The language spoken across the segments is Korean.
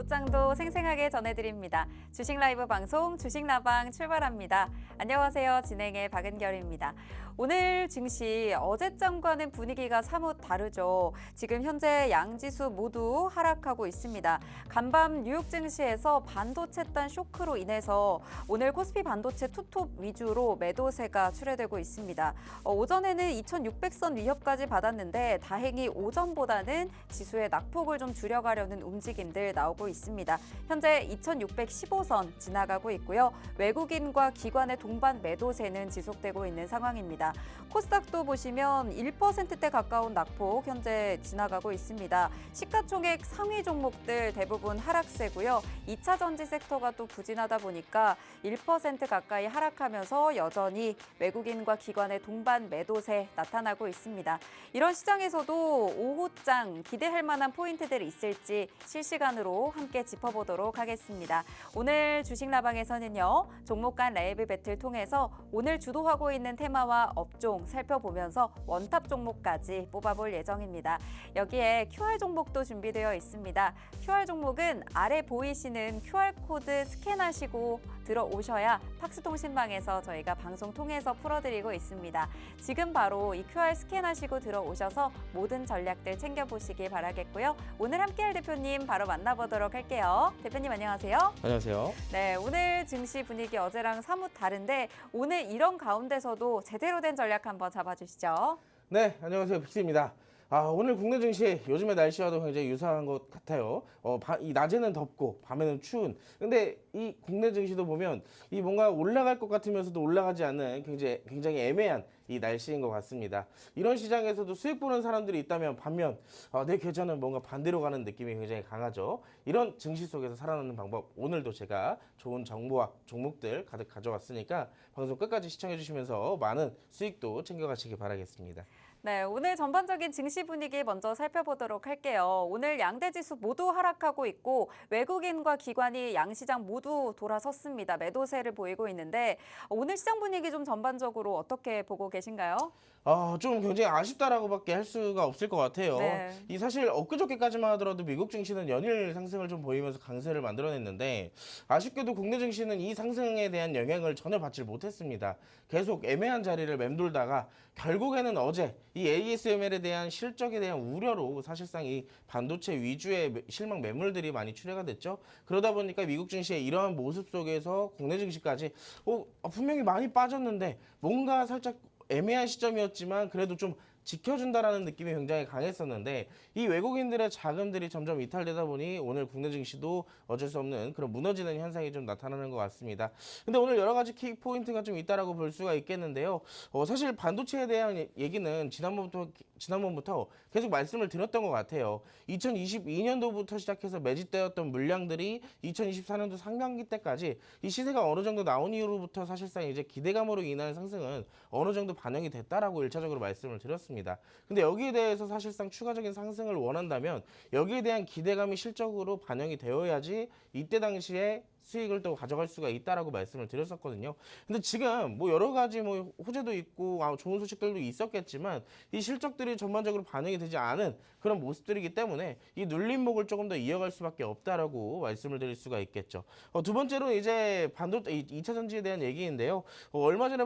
오후장도 생생하게 전해드립니다. 주식 라이브 방송 주식나방 출발합니다. 안녕하세요. 진행의 박은결입니다. 오늘 증시 어제장과는 분위기가 사뭇 다르죠. 지금 현재 양지수 모두 하락하고 있습니다. 간밤 뉴욕 증시에서 반도체단 쇼크로 인해서 오늘 코스피 반도체 투톱 위주로 매도세가 출회되고 있습니다. 오전에는 2600선 위협까지 받았는데 다행히 오전보다는 지수의 낙폭을 좀 줄여가려는 움직임들 나오고 있습니다. 현재 2615선 지나가고 있고요. 외국인과 기관의 동반 매도세는 지속되고 있는 상황입니다. 코스닥도 보시면 1%대 가까운 낙폭 현재 지나가고 있습니다. 시가총액 상위 종목들 대부분 하락세고요. 2차 전지 섹터가 또 부진하다 보니까 1% 가까이 하락하면서 여전히 외국인과 기관의 동반 매도세 나타나고 있습니다. 이런 시장에서도 오후장 기대할 만한 포인트들이 있을지 실시간으로 함께 짚어보도록 하겠습니다. 오늘 주식라방에서는요. 종목 간 라이브 배틀 통해서 오늘 주도하고 있는 테마와 업종 살펴보면서 원탑 종목까지 뽑아볼 예정입니다. 여기에 QR 종목도 준비되어 있습니다. QR 종목은 아래 보이시는 QR코드 스캔하시고 들어오셔야 팍스통신방에서 저희가 방송 통해서 풀어드리고 있습니다. 지금 바로 이 QR 스캔하시고 들어오셔서 모든 전략들 챙겨보시기 바라겠고요. 오늘 함께할 대표님 바로 만나보도록 할게요. 대표님 안녕하세요. 안녕하세요. 네, 오늘 증시 분위기 어제랑 사뭇 다른데 오늘 이런 가운데서도 제대로 된 전략 한번 잡아주시죠. 네, 안녕하세요. 빅스입니다. 오늘 국내 증시 요즘의 날씨와도 굉장히 유사한 것 같아요. 이 낮에는 덥고 밤에는 추운. 근데 이 국내 증시도 보면 이 뭔가 올라갈 것 같으면서도 올라가지 않는 굉장히 애매한 이 날씨인 것 같습니다. 이런 시장에서도 수익 보는 사람들이 있다면 반면 내 계좌는 뭔가 반대로 가는 느낌이 굉장히 강하죠. 이런 증시 속에서 살아남는 방법 오늘도 제가 좋은 정보와 종목들 가득 가져왔으니까 방송 끝까지 시청해 주시면서 많은 수익도 챙겨가시기 바라겠습니다. 네, 오늘 전반적인 증시 분위기 먼저 살펴보도록 할게요. 오늘 양대 지수 모두 하락하고 있고 외국인과 기관이 양시장 모두 돌아섰습니다. 매도세를 보이고 있는데 오늘 시장 분위기 좀 전반적으로 어떻게 보고 계신가요? 좀 굉장히 아쉽다라고밖에 할 수가 없을 것 같아요. 네. 이 사실 엊그저께까지만 하더라도 미국 증시는 연일 상승을 좀 보이면서 강세를 만들어냈는데 아쉽게도 국내 증시는 이 상승에 대한 영향을 전혀 받지 못했습니다. 계속 애매한 자리를 맴돌다가 결국에는 어제 이 ASML에 대한 실적에 대한 우려로 사실상 이 반도체 위주의 실망 매물들이 많이 출회가 됐죠. 그러다 보니까 미국 증시의 이러한 모습 속에서 국내 증시까지 분명히 많이 빠졌는데 뭔가 살짝 애매한 시점이었지만 그래도 좀 지켜준다라는 느낌이 굉장히 강했었는데 이 외국인들의 자금들이 점점 이탈되다 보니 오늘 국내 증시도 어쩔 수 없는 그런 무너지는 현상이 좀 나타나는 것 같습니다. 근데 오늘 여러 가지 키 포인트가 좀 있다라고 볼 수가 있겠는데요. 사실 반도체에 대한 얘기는 지난번부터 계속 말씀을 드렸던 것 같아요. 2022년도부터 시작해서 매집되었던 물량들이 2024년도 상반기 때까지 이 시세가 어느 정도 나온 이후로부터 사실상 이제 기대감으로 인한 상승은 어느 정도 반영이 됐다라고 1차적으로 말씀을 드렸습니다. 근데 여기에 대해서 사실상 추가적인 상승을 원한다면 여기에 대한 기대감이 실적으로 반영이 되어야지 이때 당시에 수익을 또 가져갈 수가 있다라고 말씀을 드렸었거든요. 근데 지금 뭐 여러 가지 뭐 호재도 있고 좋은 소식들도 있었겠지만 이 실적들이 전반적으로 반영이 되지 않은 그런 모습들이기 때문에 이 눌림목을 조금 더 이어갈 수밖에 없다라고 말씀을 드릴 수가 있겠죠. 두 번째로 이제 반도체 2차 전지에 대한 얘기인데요. 얼마 전에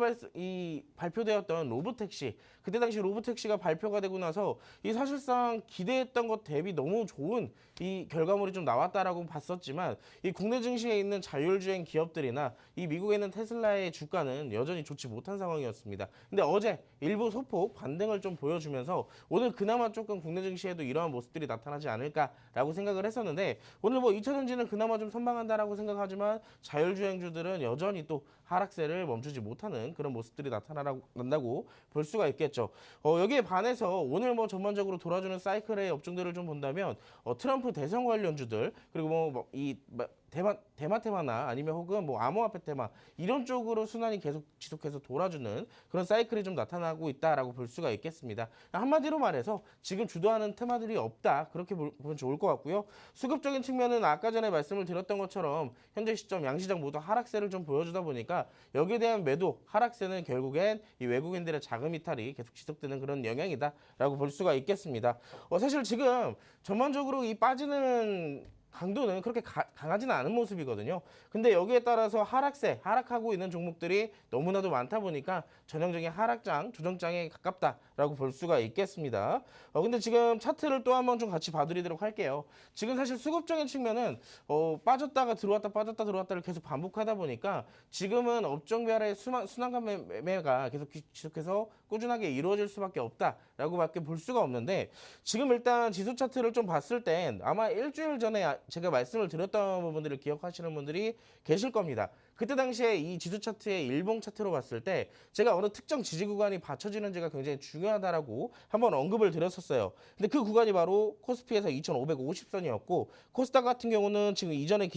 발표되었던 로보택시 그때 당시 로보택시가 발표가 되고 나서 이 사실상 기대했던 것 대비 너무 좋은 이 결과물이 좀 나왔다라고 봤었지만 이 국내 증시에 있는 자율주행 기업들이나 이 미국에 있는 테슬라의 주가는 여전히 좋지 못한 상황이었습니다. 근데 어제 일부 소폭 반등을 좀 보여주면서 오늘 그나마 조금 국내 증시에도 이러한 모습들이 나타나지 않을까라고 생각을 했었는데 오늘 뭐 2차 전지는 그나마 좀 선방한다라고 생각하지만 자율주행주들은 여전히 또 하락세를 멈추지 못하는 그런 모습들이 나타난다고 볼 수가 있겠죠. 여기에 반해서 오늘 뭐 전반적으로 돌아주는 사이클의 업종들을 좀 본다면 트럼프 대선 관련주들 그리고 대마테마나 아니면 혹은 뭐 암호화폐 테마 이런 쪽으로 순환이 계속 지속해서 돌아주는 그런 사이클이 좀 나타나고 있다라고 볼 수가 있겠습니다. 한마디로 말해서 지금 주도하는 테마들이 없다 그렇게 보면 좋을 것 같고요. 수급적인 측면은 아까 전에 말씀을 드렸던 것처럼 현재 시점 양시장 모두 하락세를 좀 보여주다 보니까 여기에 대한 매도 하락세는 결국엔 이 외국인들의 자금 이탈이 계속 지속되는 그런 영향이다라고 볼 수가 있겠습니다. 사실 지금 전반적으로 이 빠지는 강도는 그렇게 강하지는 않은 모습이거든요. 근데 여기에 따라서 하락하고 있는 종목들이 너무나도 많다 보니까 전형적인 하락장, 조정장에 가깝다라고 볼 수가 있겠습니다. 근데 지금 차트를 또 한번 좀 같이 봐드리도록 할게요. 지금 사실 수급적인 측면은 빠졌다가 들어왔다 빠졌다 들어왔다를 계속 반복하다 보니까 지금은 업종별의 순환간 매매가 계속 지속해서 꾸준하게 이루어질 수밖에 없다라고밖에 볼 수가 없는데 지금 일단 지수 차트를 좀 봤을 땐 아마 일주일 전에 제가 말씀을 드렸던 부분들을 기억하시는 분들이 계실 겁니다. 그때 당시에 이 지수 차트의 일봉 차트로 봤을 때 제가 어느 특정 지지 구간이 받쳐지는지가 굉장히 중요하다라고 한번 언급을 드렸었어요. 근데 그 구간이 바로 코스피에서 2,550선이었고 코스닥 같은 경우는 지금 이전에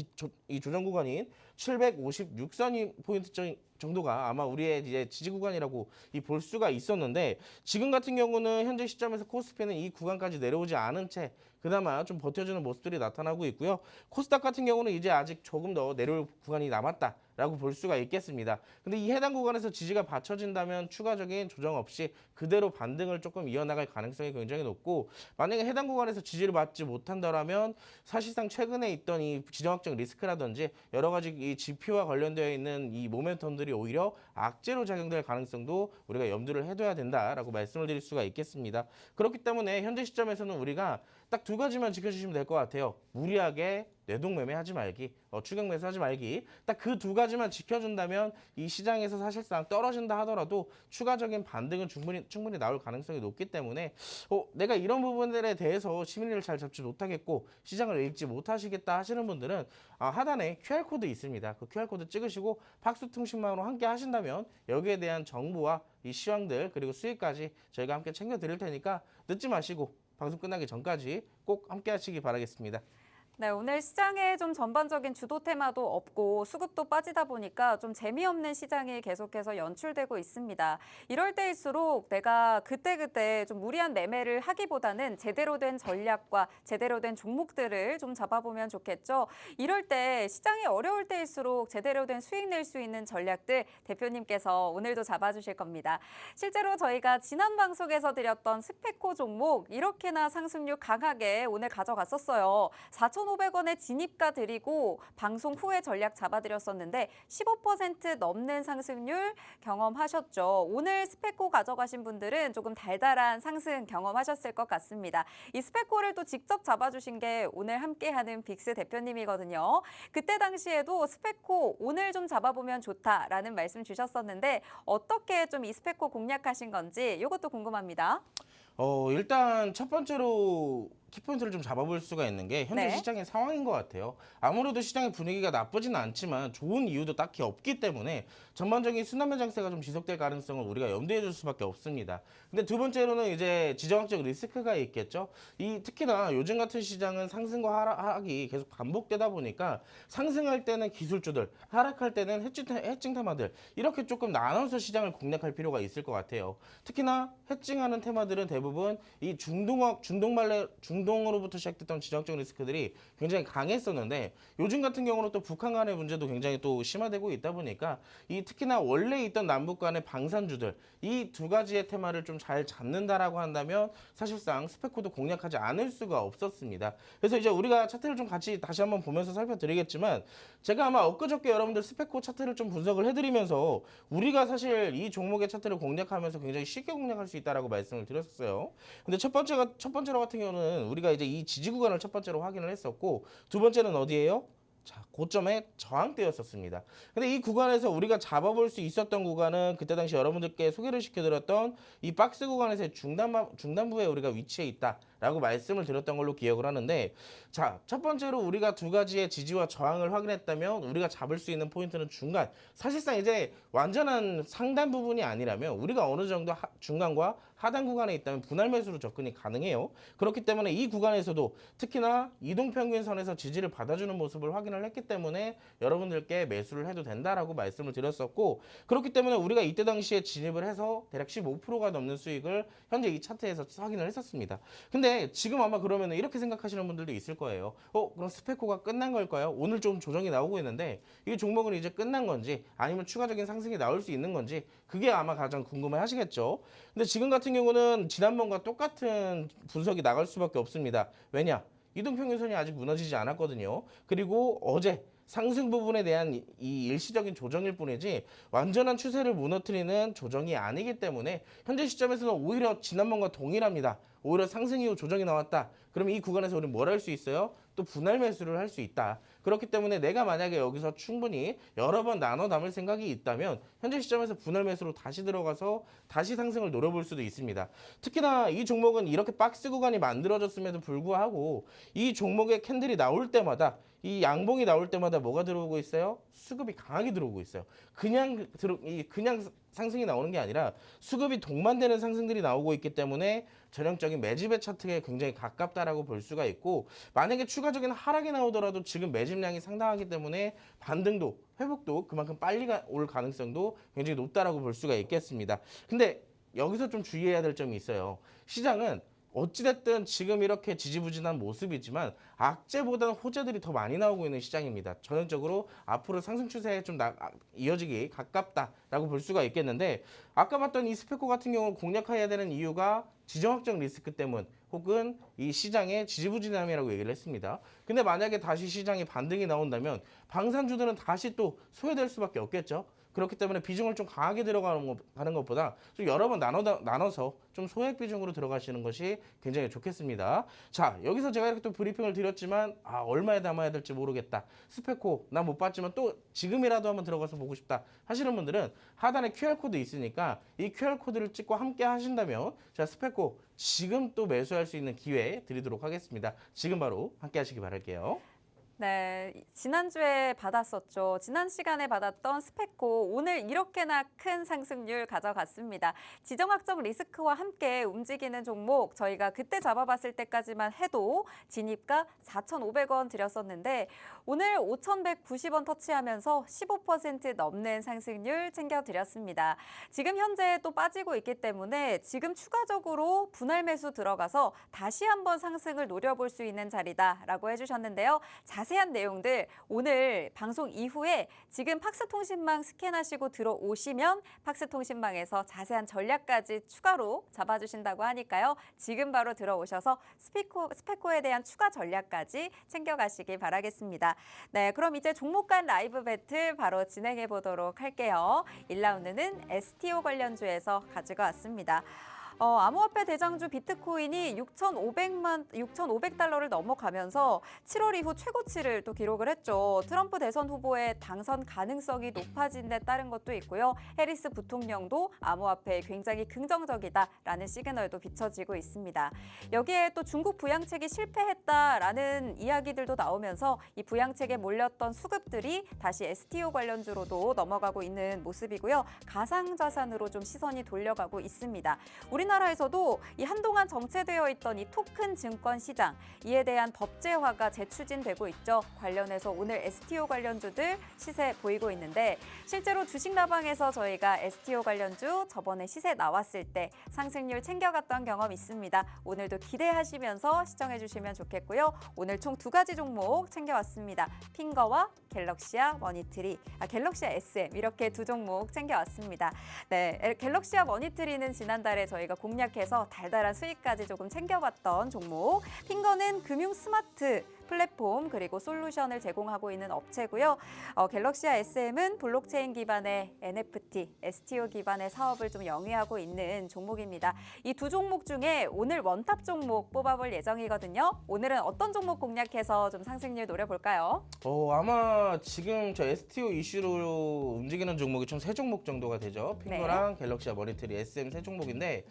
이 조정 구간인 756선이 포인트 정도가 아마 우리의 이제 지지 구간이라고 볼 수가 있었는데 지금 같은 경우는 현재 시점에서 코스피는 이 구간까지 내려오지 않은 채 그나마 좀 버텨주는 모습들이 나타나고 있고요. 코스닥 같은 경우는 이제 아직 조금 더 내려올 구간이 남았다라고 볼 수가 있겠습니다. 근데 이 해당 구간에서 지지가 받쳐진다면 추가적인 조정 없이 그대로 반등을 조금 이어나갈 가능성이 굉장히 높고 만약에 해당 구간에서 지지를 받지 못한다면 사실상 최근에 있던 이 지정학적 리스크라든지 여러 가지 이 지표와 관련되어 있는 이 모멘텀들이 오히려 악재로 작용될 가능성도 우리가 염두를 해둬야 된다라고 말씀을 드릴 수가 있겠습니다. 그렇기 때문에 현재 시점에서는 우리가 딱 두 가지만 지켜주시면 될 것 같아요. 무리하게 뇌동매매 하지 말기, 추격 매수하지 말기. 딱 그 두 가지만 지켜준다면 이 시장에서 사실상 떨어진다 하더라도 추가적인 반등은 충분히 나올 가능성이 높기 때문에 내가 이런 부분들에 대해서 심리를 잘 잡지 못하겠고 시장을 읽지 못하시겠다 하시는 분들은 하단에 QR코드 있습니다. 그 QR코드 찍으시고 박수통신망으로 함께 하신다면 여기에 대한 정보와 이 시황들 그리고 수익까지 저희가 함께 챙겨드릴 테니까 늦지 마시고 방송 끝나기 전까지 꼭 함께 하시기 바라겠습니다. 네, 오늘 시장에 좀 전반적인 주도 테마도 없고 수급도 빠지다 보니까 좀 재미없는 시장이 계속해서 연출되고 있습니다. 이럴 때일수록 내가 그때그때 좀 무리한 매매를 하기보다는 제대로 된 전략과 제대로 된 종목들을 좀 잡아보면 좋겠죠. 이럴 때 시장이 어려울 때일수록 제대로 된 수익 낼 수 있는 전략들 대표님께서 오늘도 잡아주실 겁니다. 실제로 저희가 지난 방송에서 드렸던 스페코 종목 이렇게나 상승률 강하게 오늘 가져갔었어요. 4,500원에 진입가 드리고 방송 후에 전략 잡아드렸었는데 15% 넘는 상승률 경험하셨죠. 오늘 스페코 가져가신 분들은 조금 달달한 상승 경험하셨을 것 같습니다. 이 스페코를 또 직접 잡아주신 게 오늘 함께하는 빅스 대표님이거든요. 그때 당시에도 스페코 오늘 좀 잡아보면 좋다라는 말씀 주셨었는데 어떻게 좀 이 스페코 공략하신 건지 이것도 궁금합니다. 일단 첫 번째로 키포인트를 좀 잡아볼 수가 있는 게 현재 네. 시장의 상황인 것 같아요. 아무래도 시장의 분위기가 나쁘지는 않지만 좋은 이유도 딱히 없기 때문에 전반적인 순환매 장세가 좀 지속될 가능성을 우리가 염두에 둘 수밖에 없습니다. 근데 두 번째로는 이제 지정학적 리스크가 있겠죠. 특히나 요즘 같은 시장은 상승과 하락이 계속 반복되다 보니까 상승할 때는 기술주들, 하락할 때는 해칭 테마들 이렇게 조금 나눠서 시장을 공략할 필요가 있을 것 같아요. 특히나 해칭하는 테마들은 대부분 이 중동으로부터 시작됐던 지정학적 리스크들이 굉장히 강했었는데 요즘 같은 경우는 또 북한 간의 문제도 굉장히 또 심화되고 있다 보니까 특히나 원래 있던 남북 간의 방산주들 이 두 가지의 테마를 좀 잘 잡는다라고 한다면 사실상 스페코도 공략하지 않을 수가 없었습니다. 그래서 이제 우리가 차트를 좀 같이 다시 한번 보면서 살펴드리겠지만 제가 아마 엊그저께 여러분들 스페코 차트를 좀 분석을 해드리면서 우리가 사실 이 종목의 차트를 공략하면서 굉장히 쉽게 공략할 수 있다라고 말씀을 드렸어요. 근데 첫 번째로 같은 경우는 우리가 이제 이 지지 구간을 첫 번째로 확인을 했었고 두 번째는 어디예요? 자, 고점의 저항대였었습니다. 근데 이 구간에서 우리가 잡아볼 수 있었던 구간은 그때 당시 여러분들께 소개를 시켜드렸던 이 박스 구간에서의 중단부에 우리가 위치해 있다라고 말씀을 드렸던 걸로 기억을 하는데 자, 첫 번째로 우리가 두 가지의 지지와 저항을 확인했다면 우리가 잡을 수 있는 포인트는 중간. 사실상 이제 완전한 상단 부분이 아니라면 우리가 어느 정도 중간과 하단 구간에 있다면 분할 매수로 접근이 가능해요. 그렇기 때문에 이 구간에서도 특히나 이동평균선에서 지지를 받아주는 모습을 확인을 했기 때문에 여러분들께 매수를 해도 된다라고 말씀을 드렸었고 그렇기 때문에 우리가 이때 당시에 진입을 해서 대략 15%가 넘는 수익을 현재 이 차트에서 확인을 했었습니다. 근데 지금 아마 그러면 이렇게 생각하시는 분들도 있을 거예요. 그럼 스페코가 끝난 걸까요? 오늘 좀 조정이 나오고 있는데 이 종목은 이제 끝난 건지 아니면 추가적인 상승이 나올 수 있는 건지 그게 아마 가장 궁금해 하시겠죠. 근데 지금 같은 경우는 지난번과 똑같은 분석이 나갈 수밖에 없습니다. 왜냐? 이동평균선이 아직 무너지지 않았거든요. 그리고 어제 상승 부분에 대한 이 일시적인 조정일 뿐이지 완전한 추세를 무너뜨리는 조정이 아니기 때문에 현재 시점에서는 오히려 지난번과 동일합니다. 오히려 상승 이후 조정이 나왔다. 그러면 이 구간에서 우리는 뭘 할 수 있어요? 또 분할 매수를 할 수 있다. 그렇기 때문에 내가 만약에 여기서 충분히 여러 번 나눠 담을 생각이 있다면 현재 시점에서 분할 매수로 다시 들어가서 다시 상승을 노려볼 수도 있습니다. 특히나 이 종목은 이렇게 박스 구간이 만들어졌음에도 불구하고 이 종목의 캔들이 나올 때마다 이 양봉이 나올 때마다 뭐가 들어오고 있어요? 수급이 강하게 들어오고 있어요. 그냥 상승이 나오는 게 아니라 수급이 동반되는 상승들이 나오고 있기 때문에 전형적인 매집의 차트에 굉장히 가깝다라고 볼 수가 있고, 만약에 추가적인 하락이 나오더라도 지금 매집량이 상당하기 때문에 반등도 회복도 그만큼 빨리 올 가능성도 굉장히 높다라고 볼 수가 있겠습니다. 근데 여기서 좀 주의해야 될 점이 있어요. 시장은 어찌됐든 지금 이렇게 지지부진한 모습이지만 악재보다는 호재들이 더 많이 나오고 있는 시장입니다. 전형적으로 앞으로 상승 추세에 좀 이어지기 가깝다라고 볼 수가 있겠는데, 아까 봤던 이 스페코 같은 경우는 공략해야 되는 이유가 지정학적 리스크 때문 혹은 이 시장의 지지부진함이라고 얘기를 했습니다. 근데 만약에 다시 시장에 반등이 나온다면 방산주들은 다시 또 소외될 수밖에 없겠죠. 그렇기 때문에 비중을 좀 강하게 들어가는 것보다 좀 여러 번 나눠서 좀 소액 비중으로 들어가시는 것이 굉장히 좋겠습니다. 자, 여기서 제가 이렇게 또 브리핑을 드렸지만 얼마에 담아야 될지 모르겠다. 스페코 나 못 봤지만 또 지금이라도 한번 들어가서 보고 싶다 하시는 분들은 하단에 QR코드 있으니까 이 QR코드를 찍고 함께 하신다면 자, 스페코 지금 또 매수할 수 있는 기회 드리도록 하겠습니다. 지금 바로 함께 하시기 바랄게요. 네, 지난주에 받았었죠. 지난 시간에 받았던 스페코 오늘 이렇게나 큰 상승률 가져갔습니다. 지정학적 리스크와 함께 움직이는 종목 저희가 그때 잡아봤을 때까지만 해도 진입가 4,500원 드렸었는데 오늘 5,190원 터치하면서 15% 넘는 상승률 챙겨드렸습니다. 지금 현재 또 빠지고 있기 때문에 지금 추가적으로 분할 매수 들어가서 다시 한번 상승을 노려볼 수 있는 자리다라고 해주셨는데요. 자세한 내용들 오늘 방송 이후에 지금 팍스통신망 스캔하시고 들어오시면 팍스통신망에서 자세한 전략까지 추가로 잡아주신다고 하니까요. 지금 바로 들어오셔서 스페코에 대한 추가 전략까지 챙겨가시기 바라겠습니다. 네, 그럼 이제 종목 간 라이브 배틀 바로 진행해 보도록 할게요. 1라운드는 STO 관련주에서 가지고 왔습니다. 암호화폐 대장주 비트코인이 6,500달러를 넘어가면서 7월 이후 최고치를 또 기록을 했죠. 트럼프 대선 후보의 당선 가능성이 높아진 데 따른 것도 있고요. 해리스 부통령도 암호화폐에 굉장히 긍정적이다라는 시그널도 비춰지고 있습니다. 여기에 또 중국 부양책이 실패했다라는 이야기들도 나오면서 이 부양책에 몰렸던 수급들이 다시 STO 관련주로도 넘어가고 있는 모습이고요. 가상자산으로 좀 시선이 돌려가고 있습니다. 우리나라에서도 이 한동안 정체되어 있던 이 토큰 증권 시장 이에 대한 법제화가 재추진되고 있죠. 관련해서 오늘 STO 관련주들 시세 보이고 있는데 실제로 주식라방에서 저희가 STO 관련주 저번에 시세 나왔을 때 상승률 챙겨갔던 경험 있습니다. 오늘도 기대하시면서 시청해 주시면 좋겠고요. 오늘 총 2가지 종목 챙겨왔습니다. 핑거와 갤럭시아 머니트리, 갤럭시아 SM 이렇게 2 종목 챙겨왔습니다. 네, 갤럭시아 머니트리는 지난달에 저희가 공략해서 달달한 수익까지 조금 챙겨봤던 종목. 핑거는 금융 스마트 플랫폼 그리고 솔루션을 제공하고 있는 업체고요. 갤럭시아 SM은 블록체인 기반의 NFT, STO 기반의 사업을 좀 영위하고 있는 종목입니다. 이 2 종목 중에 오늘 원탑 종목 뽑아볼 예정이거든요. 오늘은 어떤 종목 공략해서 좀 상승률 노려볼까요? 아마 지금 저 STO 이슈로 움직이는 종목이 총 3종목 정도가 되죠. 핑거랑 갤럭시아 머니터리, SM 3종목인데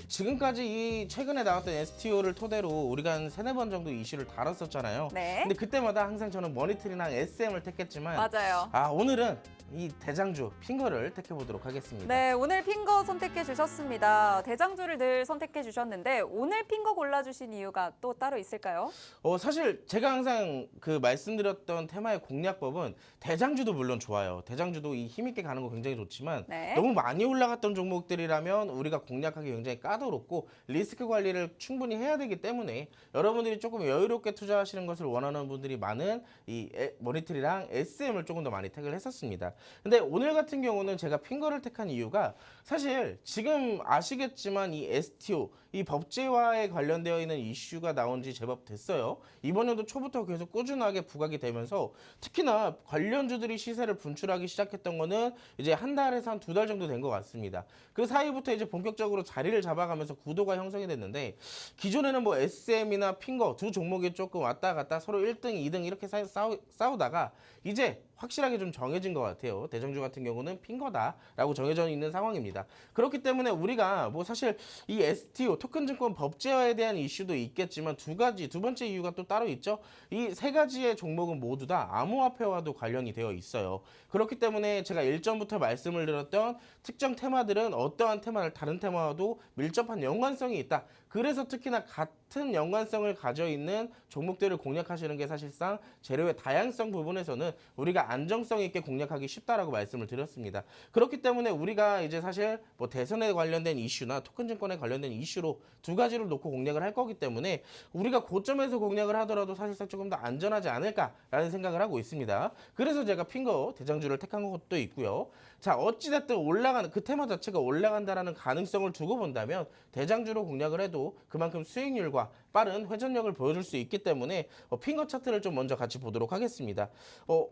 지금까지 이 최근에 나왔던 STO를 토대로 우리가 한 3-4번 정도 이슈를 다뤘었잖아요. 네. 근데 그때마다 항상 저는 머니터리랑 SM을 택했지만 맞아요. 오늘은 이 대장주 핑거를 택해보도록 하겠습니다. 네, 오늘 핑거 선택해 주셨습니다. 대장주를 늘 선택해 주셨는데 오늘 핑거 골라주신 이유가 또 따로 있을까요? 사실 제가 항상 그 말씀드렸던 테마의 공략법은 대장주도 물론 좋아요. 대장주도 이 힘있게 가는 거 굉장히 좋지만 네. 너무 많이 올라갔던 종목들이라면 우리가 공략하기 굉장히 까다롭고 리스크 관리를 충분히 해야 되기 때문에 여러분들이 조금 여유롭게 투자하시는 하시는 것을 원하는 분들이 많은 이 머니트리랑 SM을 조금 더 많이 택을 했었습니다. 근데 오늘 같은 경우는 제가 핑거를 택한 이유가 사실 지금 아시겠지만 이 STO, 이 법제화에 관련되어 있는 이슈가 나온 지 제법 됐어요. 이번 연도 초부터 계속 꾸준하게 부각이 되면서 특히나 관련주들이 시세를 분출하기 시작했던 거는 이제 한 달에서 한 두 달 정도 된 것 같습니다. 그 사이부터 이제 본격적으로 자리를 잡아가면서 구도가 형성이 됐는데 기존에는 뭐 SM이나 핑거 두 종목이 조금 왔다 갔다 서로 1등, 2등 이렇게 싸우다가 이제 확실하게 좀 정해진 것 같아요. 대장주 같은 경우는 핑거다라고 정해져 있는 상황입니다. 그렇기 때문에 우리가 뭐 사실 이 STO 토큰증권 법제화에 대한 이슈도 있겠지만 두 번째 이유가 또 따로 있죠. 이 세 가지의 종목은 모두 다 암호화폐와도 관련이 되어 있어요. 그렇기 때문에 제가 일전부터 말씀을 드렸던 특정 테마들은 어떠한 테마를 다른 테마와도 밀접한 연관성이 있다. 그래서 특히나 같은 연관성을 가져 있는 종목들을 공략하시는 게 사실상 재료의 다양성 부분에서는 우리가 안정성 있게 공략하기 쉽다라고 말씀을 드렸습니다. 그렇기 때문에 우리가 이제 사실 뭐 대선에 관련된 이슈나 토큰증권에 관련된 이슈로 두 가지를 놓고 공략을 할 거기 때문에 우리가 고점에서 공략을 하더라도 사실상 조금 더 안전하지 않을까라는 생각을 하고 있습니다. 그래서 제가 핑거 대장주를 택한 것도 있고요. 자, 어찌됐든 올라가는 그 테마 자체가 올라간다라는 가능성을 두고 본다면 대장주로 공략을 해도 그만큼 수익률과 빠른 회전력을 보여줄 수 있기 때문에 핑거 차트를 좀 먼저 같이 보도록 하겠습니다.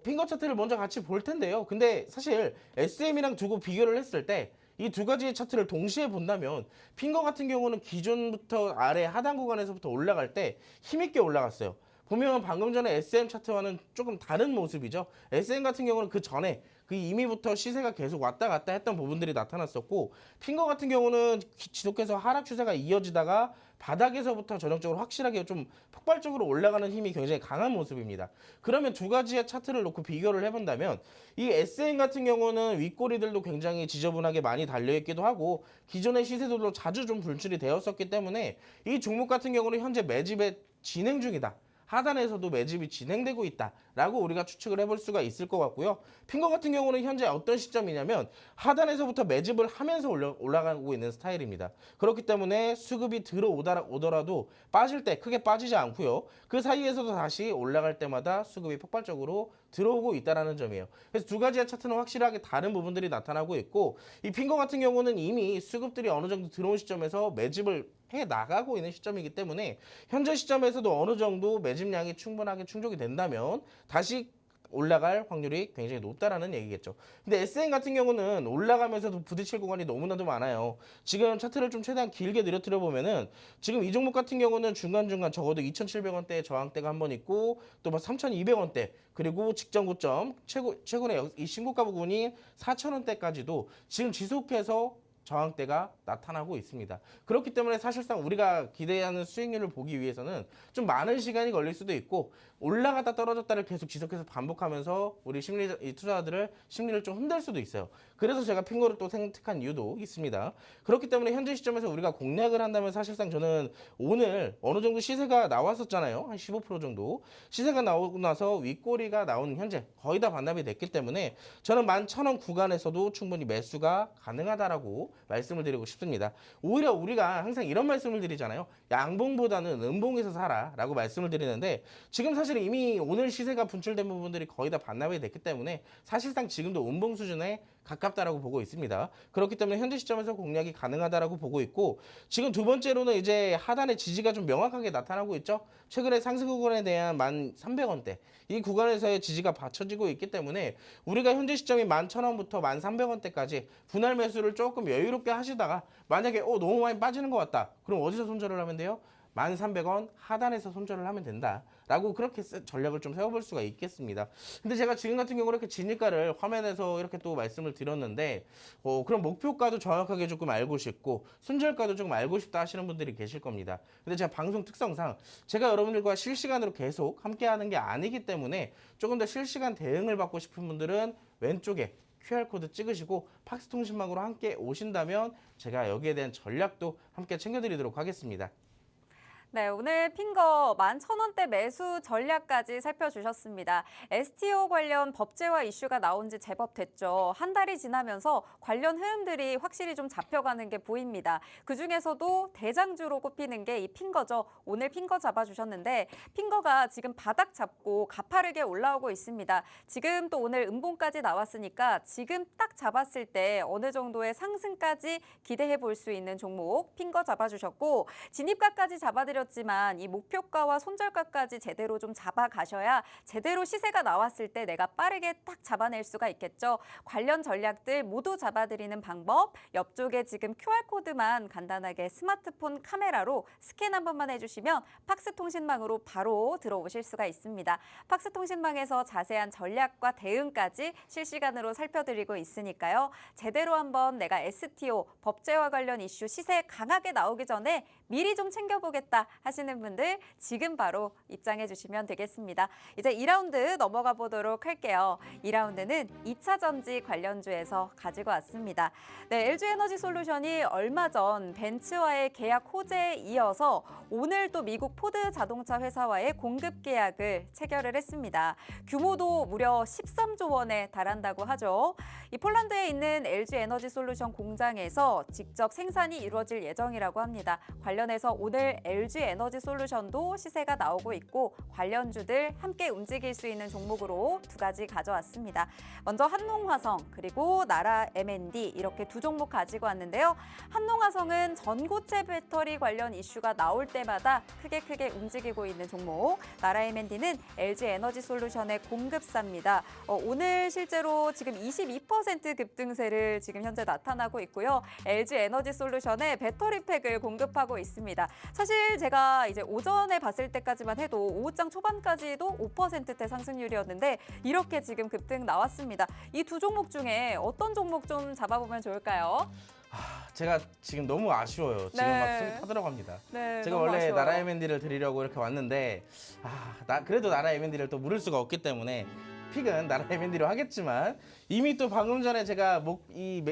핑거 차트를 먼저 같이 볼 텐데요. 근데 사실 SM이랑 두고 비교를 했을 때 이 두 가지의 차트를 동시에 본다면 핑거 같은 경우는 기존부터 아래 하단 구간에서부터 올라갈 때 힘있게 올라갔어요. 보면 방금 전에 SM 차트와는 조금 다른 모습이죠. SM 같은 경우는 그 전에 그 이미부터 시세가 계속 왔다 갔다 했던 부분들이 나타났었고 핑거 같은 경우는 지속해서 하락 추세가 이어지다가 바닥에서부터 전형적으로 확실하게 좀 폭발적으로 올라가는 힘이 굉장히 강한 모습입니다. 그러면 두 가지의 차트를 놓고 비교를 해본다면 이 SM 같은 경우는 윗꼬리들도 굉장히 지저분하게 많이 달려있기도 하고 기존의 시세들도 자주 좀 분출이 되었었기 때문에 이 종목 같은 경우는 현재 매집에 진행 중이다. 하단에서도 매집이 진행되고 있다라고 우리가 추측을 해볼 수가 있을 것 같고요. 핑거 같은 경우는 현재 어떤 시점이냐면 하단에서부터 매집을 하면서 올라가고 있는 스타일입니다. 그렇기 때문에 수급이 들어오더라도 빠질 때 크게 빠지지 않고요. 그 사이에서도 다시 올라갈 때마다 수급이 폭발적으로 들어오고 있다는 점이에요. 그래서 두 가지의 차트는 확실하게 다른 부분들이 나타나고 있고 이 핑거 같은 경우는 이미 수급들이 어느 정도 들어온 시점에서 매집을 해 나가고 있는 시점이기 때문에 현재 시점에서도 어느 정도 매집량이 충분하게 충족이 된다면 다시 올라갈 확률이 굉장히 높다라는 얘기겠죠. 근데 SM 같은 경우는 올라가면서도 부딪힐 구간이 너무나도 많아요. 지금 차트를 좀 최대한 길게 늘어뜨려 보면은 지금 이 종목 같은 경우는 중간중간 적어도 2,700원대의 저항대가 한 번 있고 또 뭐 3,200원대 그리고 직전 고점 최근에 이 신고가 부분이 4,000원대까지도 지금 지속해서 저항대가 나타나고 있습니다. 그렇기 때문에 사실상 우리가 기대하는 수익률을 보기 위해서는 좀 많은 시간이 걸릴 수도 있고 올라갔다 떨어졌다를 계속 지속해서 반복하면서 우리 투자자들을 심리를 좀 흔들 수도 있어요. 그래서 제가 핑거를 또 선택한 이유도 있습니다. 그렇기 때문에 현재 시점에서 우리가 공략을 한다면 사실상 저는 오늘 어느 정도 시세가 나왔었잖아요. 한 15% 정도. 시세가 나오고 나서 윗꼬리가 나온 현재 거의 다 반납이 됐기 때문에 저는 11,000원 구간에서도 충분히 매수가 가능하다라고 말씀을 드리고 싶습니다. 오히려 우리가 항상 이런 말씀을 드리잖아요. 양봉보다는 음봉에서 사라라고 말씀을 드리는데 지금 사실 이미 오늘 시세가 분출된 부분들이 거의 다 반납이 됐기 때문에 사실상 지금도 음봉 수준에 가깝다라고 보고 있습니다. 그렇기 때문에 현재 시점에서 공략이 가능하다라고 보고 있고 지금 두 번째로는 이제 하단의 지지가 좀 명확하게 나타나고 있죠. 최근에 상승 구간에 대한 1,300원대 이 구간에서의 지지가 받쳐지고 있기 때문에 우리가 현재 시점이 11,000원부터 1,300원대까지 분할 매수를 조금 여유롭게 하시다가 만약에 너무 많이 빠지는 것 같다. 그럼 어디서 손절을 하면 돼요? 1,300원 하단에서 손절을 하면 된다라고 그렇게 전략을 좀 세워볼 수가 있겠습니다. 근데 제가 지금 같은 경우 이렇게 진입가를 화면에서 이렇게 또 말씀을 드렸는데 그럼 목표가도 정확하게 조금 알고 싶고 손절가도 조금 알고 싶다 하시는 분들이 계실 겁니다. 근데 제가 방송 특성상 제가 여러분들과 실시간으로 계속 함께하는 게 아니기 때문에 조금 더 실시간 대응을 받고 싶은 분들은 왼쪽에 QR코드 찍으시고 팍스통신망으로 함께 오신다면 제가 여기에 대한 전략도 함께 챙겨드리도록 하겠습니다. 네, 오늘 핀거 11,000원대 매수 전략까지 살펴주셨습니다. STO 관련 법제화 이슈가 나온 지 제법 됐죠. 한 달이 지나면서 관련 흐름들이 확실히 좀 잡혀가는 게 보입니다. 그중에서도 대장주로 꼽히는 게 이 핀거죠. 오늘 핀거 잡아주셨는데 핀거가 지금 바닥 잡고 가파르게 올라오고 있습니다. 지금 또 오늘 음봉까지 나왔으니까 지금 딱 잡았을 때 어느 정도의 상승까지 기대해 볼 수 있는 종목 핀거 잡아주셨고 진입가까지 잡아드렸지만 이 목표가와 손절가까지 제대로 좀 잡아가셔야 제대로 시세가 나왔을 때 내가 빠르게 딱 잡아낼 수가 있겠죠. 관련 전략들 모두 잡아드리는 방법 옆쪽에 지금 QR코드만 간단하게 스마트폰 카메라로 스캔 한 번만 해주시면 팍스통신망으로 바로 들어오실 수가 있습니다. 팍스통신망에서 자세한 전략과 대응까지 실시간으로 살펴드리고 있으니까요. 제대로 한번 내가 STO 법제화 관련 이슈 시세 강하게 나오기 전에 미리 좀 챙겨보겠다 하시는 분들 지금 바로 입장해 주시면 되겠습니다. 이제 2라운드 넘어가 보도록 할게요. 2라운드는 2차 전지 관련주에서 가지고 왔습니다. 네, LG에너지솔루션이 얼마 전 벤츠와의 계약 호재에 이어서 오늘 또 미국 포드 자동차 회사와의 공급 계약을 체결을 했습니다. 규모도 무려 13조 원에 달한다고 하죠. 이 폴란드에 있는 LG에너지솔루션 공장에서 직접 생산이 이루어질 예정이라고 합니다. 관련해서 오늘 LG에너지솔루션도 시세가 나오고 있고 관련주들 함께 움직일 수 있는 종목으로 두 가지 가져왔습니다. 먼저 한농화성 그리고 나라 M&D 이렇게 두 종목 가지고 왔는데요. 한농화성은 전고체 배터리 관련 이슈가 나올 때마다 크게 움직이고 있는 종목. 나라 M&D는 LG에너지솔루션의 공급사입니다. 오늘 실제로 지금 22% 급등세를 지금 현재 나타나고 있고요. LG에너지솔루션의 배터리팩을 공급하고 있습니다. 사실 제가 이제 오전에 봤을 때까지만 해도 오후장 초반까지도 5%대 상승률이었는데 이렇게 지금 급등 나왔습니다. 이 두 종목 중에 어떤 종목 좀 잡아보면 좋을까요? 제가 지금 너무 아쉬워요. 지금 네. 막 숨이 타들어갑니다. 네, 제가 너무 원래 아쉬워요. 나라 M&D를 드리려고 이렇게 왔는데 그래도 나라 M&D를 또 물을 수가 없기 때문에 픽은 나라 M&D로 하겠지만 이미 또 방금 전에 제가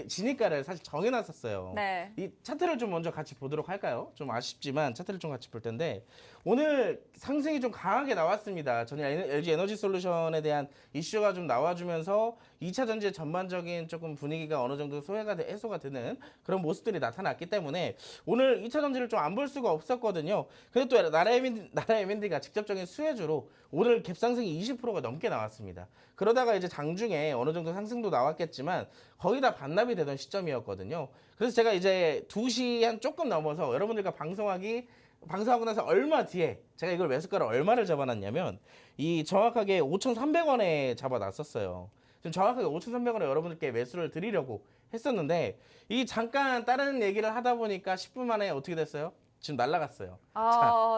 진입가를 사실 정해놨었어요. 네. 이 차트를 좀 먼저 같이 보도록 할까요? 좀 아쉽지만 차트를 좀 같이 볼 텐데 오늘 상승이 좀 강하게 나왔습니다. 저는 LG 에너지 솔루션에 대한 이슈가 좀 나와주면서 2차 전지의 전반적인 조금 분위기가 어느 정도 해소가 되는 그런 모습들이 나타났기 때문에 오늘 2차 전지를 좀 안 볼 수가 없었거든요. 근데 또 나라 M&D가 직접적인 수혜주로 오늘 갭상승이 20%가 넘게 나왔습니다. 그러다가 이제 장중에 어느 정도 상승도 나왔겠지만 거의 다 반납이 되던 시점이었거든요. 그래서 제가 이제 2시 한 조금 넘어서 여러분들과 방송하고 나서 얼마 뒤에 제가 이걸 매수가를 얼마를 잡아놨냐면 이 정확하게 5,300원에 잡아놨었어요. 지금 정확하게 5,300원에 여러분들께 매수를 드리려고 했었는데 이 잠깐 다른 얘기를 하다 보니까 10분 만에 어떻게 됐어요? 지금 날아갔어요.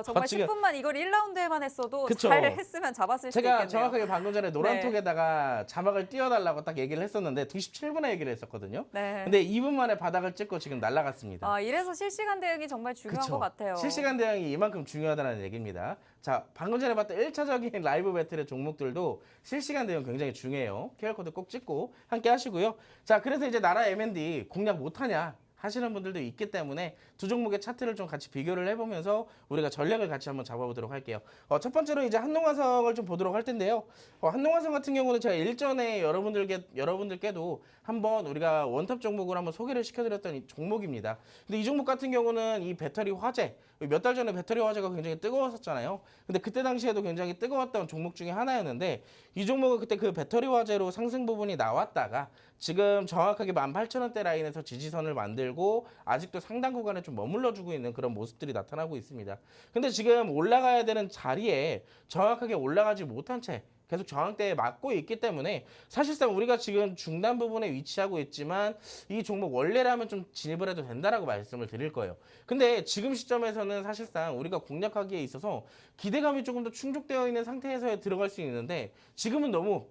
정말 지금 10분만 이걸 1라운드에만 했어도 그쵸. 잘 했으면 잡았을 수도 있겠네요. 제가 정확하게 방금 전에 노란 네. 톡에다가 자막을 띄워달라고 딱 얘기를 했었는데 2시 7분에 얘기를 했었거든요. 네. 근데 2분 만에 바닥을 찍고 지금 날아갔습니다. 이래서 실시간 대응이 정말 중요한 그쵸. 것 같아요. 실시간 대응이 이만큼 중요하다는 얘기입니다. 자, 방금 전에 봤던 1차적인 라이브 배틀의 종목들도 실시간 대응 굉장히 중요해요. QR코드 꼭 찍고 함께 하시고요. 자, 그래서 이제 나라 M&D 공략 못하냐 하시는 분들도 있기 때문에 두 종목의 차트를 좀 같이 비교를 해보면서 우리가 전략을 같이 한번 잡아보도록 할게요. 첫 번째로 이제 한농화성을 좀 보도록 할 텐데요. 한농화성 같은 경우는 제가 일전에 여러분들께도 한번 우리가 원탑 종목을 한번 소개를 시켜드렸던 이 종목입니다. 근데 이 종목 같은 경우는 이 배터리 화재, 몇 달 전에 배터리 화재가 굉장히 뜨거웠었잖아요. 근데 그때 당시에도 굉장히 뜨거웠던 종목 중에 하나였는데 이 종목은 그때 그 배터리 화재로 상승 부분이 나왔다가 지금 정확하게 18,000원대 라인에서 지지선을 만들고 아직도 상당 구간에 좀 머물러주고 있는 그런 모습들이 나타나고 있습니다. 근데 지금 올라가야 되는 자리에 정확하게 올라가지 못한 채 계속 저항대에 맞고 있기 때문에 사실상 우리가 지금 중단 부분에 위치하고 있지만 이 종목 원래라면 좀 진입을 해도 된다라고 말씀을 드릴 거예요. 근데 지금 시점에서는 사실상 우리가 공략하기에 있어서 기대감이 조금 더 충족되어 있는 상태에서 들어갈 수 있는데 지금은 너무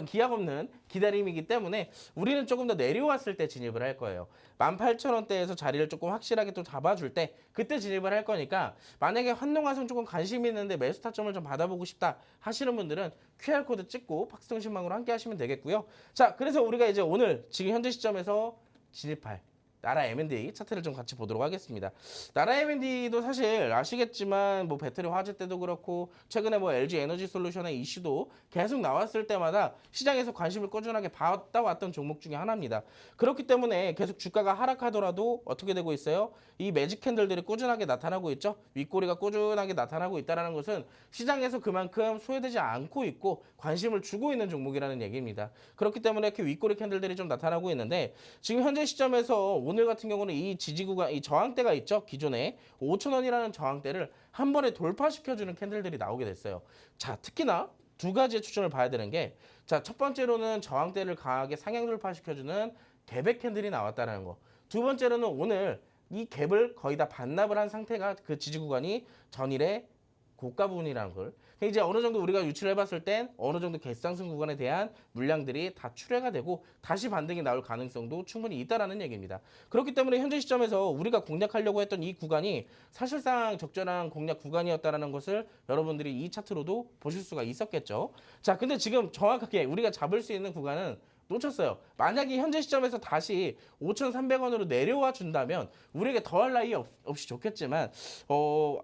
기약 없는 기다림이기 때문에 우리는 조금 더 내려왔을 때 진입을 할 거예요. 18,000원대에서 자리를 조금 확실하게 또 잡아줄 때 그때 진입을 할 거니까 만약에 한농화성 조금 관심이 있는데 매수 타점을 좀 받아보고 싶다 하시는 분들은 QR코드 찍고 팍스통신망으로 함께 하시면 되겠고요. 자, 그래서 우리가 이제 오늘 지금 현재 시점에서 진입할 나라 M&A 차트를 좀 같이 보도록 하겠습니다. 나라 M&A도 사실 아시겠지만 뭐 배터리 화재 때도 그렇고 최근에 뭐 LG 에너지 솔루션의 이슈도 계속 나왔을 때마다 시장에서 관심을 꾸준하게 받아왔던 종목 중에 하나입니다. 그렇기 때문에 계속 주가가 하락하더라도 어떻게 되고 있어요? 이 매직 캔들들이 꾸준하게 나타나고 있죠. 윗꼬리가 꾸준하게 나타나고 있다는 것은 시장에서 그만큼 소외되지 않고 있고 관심을 주고 있는 종목이라는 얘기입니다. 그렇기 때문에 이렇게 윗꼬리 캔들들이 좀 나타나고 있는데 지금 현재 시점에서 오늘 같은 경우는 이 지지 구간, 이 저항대가 있죠. 기존에 5,000원이라는 저항대를 한 번에 돌파시켜주는 캔들들이 나오게 됐어요. 자, 특히나 두 가지의 추천을 봐야 되는 게, 자, 첫 번째로는 저항대를 강하게 상향 돌파시켜주는 갭백 캔들이 나왔다는 거. 두 번째로는 오늘 이 갭을 거의 다 반납을 한 상태가 그 지지 구간이 전일의 고가 부분이라는 걸. 이제 어느 정도 우리가 유출해 봤을 땐 어느 정도 갭상승 구간에 대한 물량들이 다 출회가 되고 다시 반등이 나올 가능성도 충분히 있다라는 얘기입니다. 그렇기 때문에 현재 시점에서 우리가 공략하려고 했던 이 구간이 사실상 적절한 공략 구간이었다라는 것을 여러분들이 이 차트로도 보실 수가 있었겠죠. 자, 근데 지금 정확하게 우리가 잡을 수 있는 구간은 놓쳤어요. 만약에 현재 시점에서 다시 5,300원으로 내려와 준다면 우리에게 더할 나위 없이 좋겠지만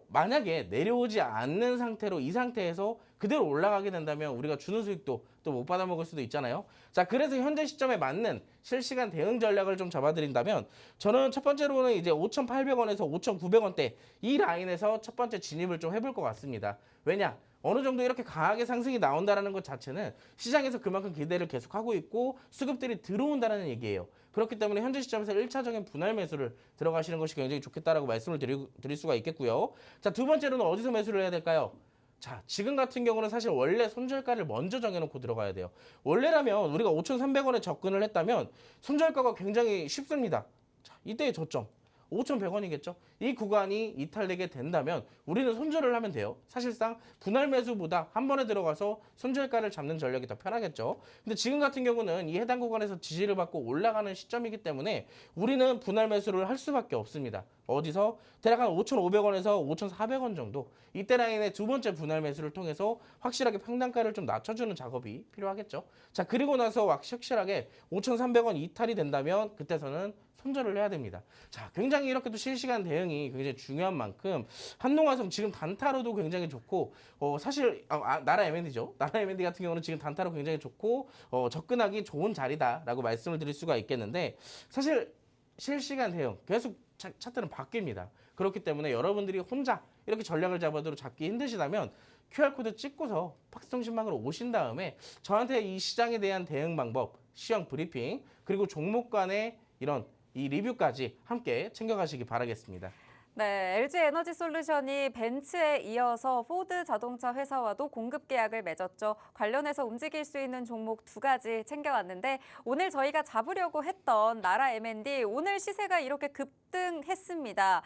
만약에 내려오지 않는 상태로 이 상태에서 그대로 올라가게 된다면 우리가 주는 수익도 또 못 받아 먹을 수도 있잖아요. 자, 그래서 현재 시점에 맞는 실시간 대응 전략을 좀 잡아드린다면 저는 첫 번째로는 이제 5,800원에서 5,900원대 이 라인에서 첫 번째 진입을 좀 해볼 것 같습니다. 왜냐? 어느 정도 이렇게 강하게 상승이 나온다는 것 자체는 시장에서 그만큼 기대를 계속하고 있고 수급들이 들어온다는 얘기예요. 그렇기 때문에 현재 시점에서 1차적인 분할 매수를 들어가시는 것이 굉장히 좋겠다라고 말씀을 드릴 수가 있겠고요. 자, 두 번째로는 어디서 매수를 해야 될까요? 자, 지금 같은 경우는 사실 원래 손절가를 먼저 정해놓고 들어가야 돼요. 원래라면 우리가 5,300원에 접근을 했다면 손절가가 굉장히 쉽습니다. 자, 이때의 저점 5,100원이겠죠. 이 구간이 이탈되게 된다면 우리는 손절을 하면 돼요. 사실상 분할 매수보다 한 번에 들어가서 손절가를 잡는 전략이 더 편하겠죠. 근데 지금 같은 경우는 이 해당 구간에서 지지를 받고 올라가는 시점이기 때문에 우리는 분할 매수를 할 수밖에 없습니다. 어디서? 대략 한 5,500원에서 5,400원 정도 이때 라인의 두 번째 분할 매수를 통해서 확실하게 평단가를 좀 낮춰주는 작업이 필요하겠죠. 자, 그리고 나서 확실하게 5,300원 이탈이 된다면 그때서는 손절을 해야 됩니다. 자, 굉장히 이렇게 또 실시간 대응이 굉장히 중요한 만큼 한농화성 지금 단타로도 굉장히 좋고 사실 나라 M&D죠. 나라 M&D 같은 경우는 지금 단타로 굉장히 좋고 접근하기 좋은 자리다라고 말씀을 드릴 수가 있겠는데 사실 실시간 대응 계속 차트는 바뀝니다. 그렇기 때문에 여러분들이 혼자 이렇게 전략을 잡아도 잡기 힘드시다면 QR코드 찍고서 팍스통신망으로 오신 다음에 저한테 이 시장에 대한 대응 방법, 시황 브리핑, 그리고 종목 간의 이런 이 리뷰까지 함께 챙겨가시기 바라겠습니다. 네, LG 에너지 솔루션이 벤츠에 이어서 포드 자동차 회사와도 공급 계약을 맺었죠. 관련해서 움직일 수 있는 종목 두 가지 챙겨왔는데 오늘 저희가 잡으려고 했던 나라 M&D 오늘 시세가 이렇게 급등했습니다.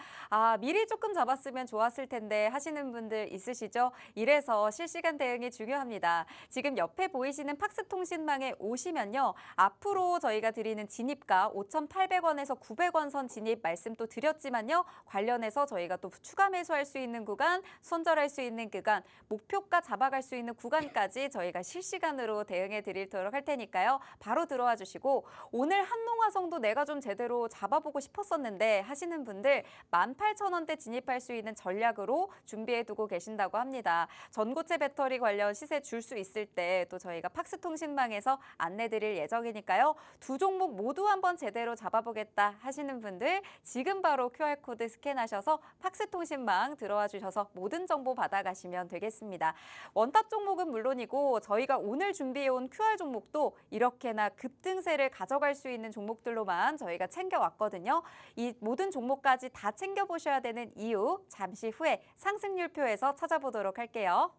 미리 조금 잡았으면 좋았을 텐데 하시는 분들 있으시죠? 이래서 실시간 대응이 중요합니다. 지금 옆에 보이시는 팍스통신망에 오시면요. 앞으로 저희가 드리는 진입가 5,800원에서 900원 선 진입 말씀 또 드렸지만요. 관련해서 저희가 또 추가 매수할 수 있는 구간, 손절할 수 있는 구간, 목표가 잡아갈 수 있는 구간까지 저희가 실시간으로 대응해 드리도록 할 테니까요. 바로 들어와 주시고 오늘 한농화성도 내가 좀 제대로 잡아보고 싶었었는데 하시는 분들 18,000원대 진입할 수 있는 전략으로 준비해 두고 계신다고 합니다. 전고체 배터리 관련 시세 줄 수 있을 때 또 저희가 팍스통신망에서 안내 드릴 예정이니까요. 두 종목 모두 한번 제대로 잡아보겠다 하시는 분들 지금 바로 QR코드 스캔하셔서 팍스통신망 들어와 주셔서 모든 정보 받아가시면 되겠습니다. 원탑 종목은 물론이고 저희가 오늘 준비해온 QR 종목도 이렇게나 급등세를 가져갈 수 있는 종목들로만 저희가 챙겨왔거든요. 이 모든 종목까지 다 챙겨보셔야 되는 이유 잠시 후에 상승률표에서 찾아보도록 할게요.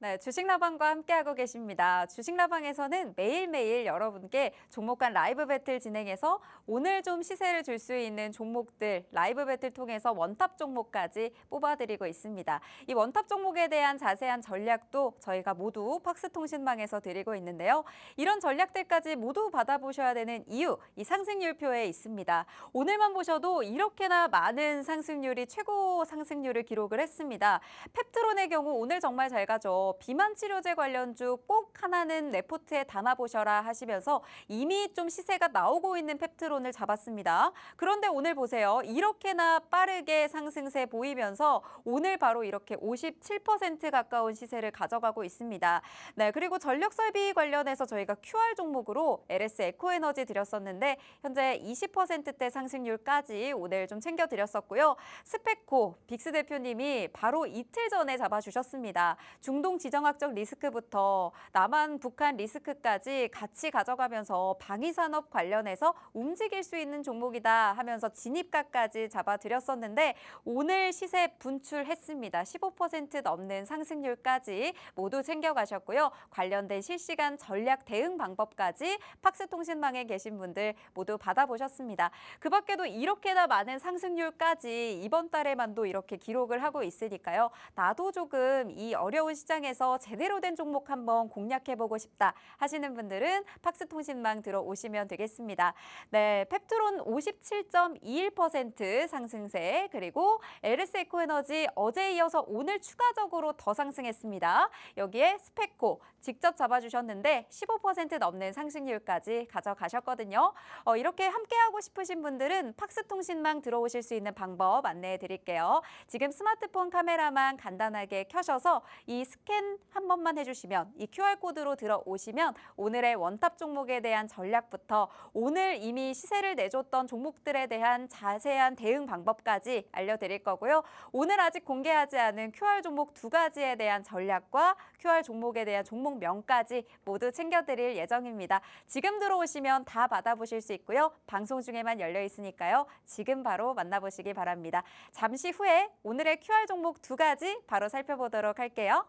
네, 주식라방과 함께하고 계십니다. 주식라방에서는 매일매일 여러분께 종목 간 라이브 배틀 진행해서 오늘 좀 시세를 줄 수 있는 종목들 라이브 배틀 통해서 원탑 종목까지 뽑아드리고 있습니다. 이 원탑 종목에 대한 자세한 전략도 저희가 모두 팍스통신망에서 드리고 있는데요. 이런 전략들까지 모두 받아보셔야 되는 이유, 이 상승률표에 있습니다. 오늘만 보셔도 이렇게나 많은 상승률이 최고 상승률을 기록을 했습니다. 펩트론의 경우 오늘 정말 잘 가죠. 비만 치료제 관련주 꼭 하나는 레포트에 담아보셔라 하시면서 이미 좀 시세가 나오고 있는 펩트론을 잡았습니다. 그런데 오늘 보세요. 이렇게나 빠르게 상승세 보이면서 오늘 바로 이렇게 57% 가까운 시세를 가져가고 있습니다. 네, 그리고 전력 설비 관련해서 저희가 QR 종목으로 LS 에코에너지 드렸었는데 현재 20%대 상승률까지 오늘 좀 챙겨드렸었고요. 스페코 빅스 대표님이 바로 이틀 전에 잡아주셨습니다. 중동 지정학적 리스크부터 남한, 북한 리스크까지 같이 가져가면서 방위산업 관련해서 움직일 수 있는 종목이다 하면서 진입가까지 잡아드렸었는데 오늘 시세 분출했습니다. 15% 넘는 상승률까지 모두 챙겨가셨고요. 관련된 실시간 전략 대응 방법까지 팍스통신망에 계신 분들 모두 받아보셨습니다. 그 밖에도 이렇게나 많은 상승률까지 이번 달에만도 이렇게 기록을 하고 있으니까요. 나도 조금 이 어려운 시장에서 제대로 된 종목 한번 공략해보고 싶다 하시는 분들은 팍스통신망 들어오시면 되겠습니다. 네, 펩트론 57.21% 상승세, 그리고 LS 에코에너지 어제에 이어서 오늘 추가적으로 더 상승했습니다. 여기에 스페코 직접 잡아주셨는데 15% 넘는 상승률까지 가져가셨거든요. 이렇게 함께하고 싶으신 분들은 팍스통신망 들어오실 수 있는 방법 안내해 드릴게요. 지금 스마트폰 카메라만 간단하게 켜셔서 이 스캔 한 번만 해주시면 이 QR코드로 들어오시면 오늘의 원탑 종목에 대한 전략부터 오늘 이미 시세를 내줬던 종목들에 대한 자세한 대응 방법까지 알려드릴 거고요. 오늘 아직 공개하지 않은 QR 종목 2가지에 대한 전략과 QR 종목에 대한 종목명까지 모두 챙겨드릴 예정입니다. 지금 들어오시면 다 받아보실 수 있고요. 방송 중에만 열려 있으니까요. 지금 바로 만나보시기 바랍니다. 잠시 후에 오늘의 QR 종목 2가지 바로 살펴보도록 할게요.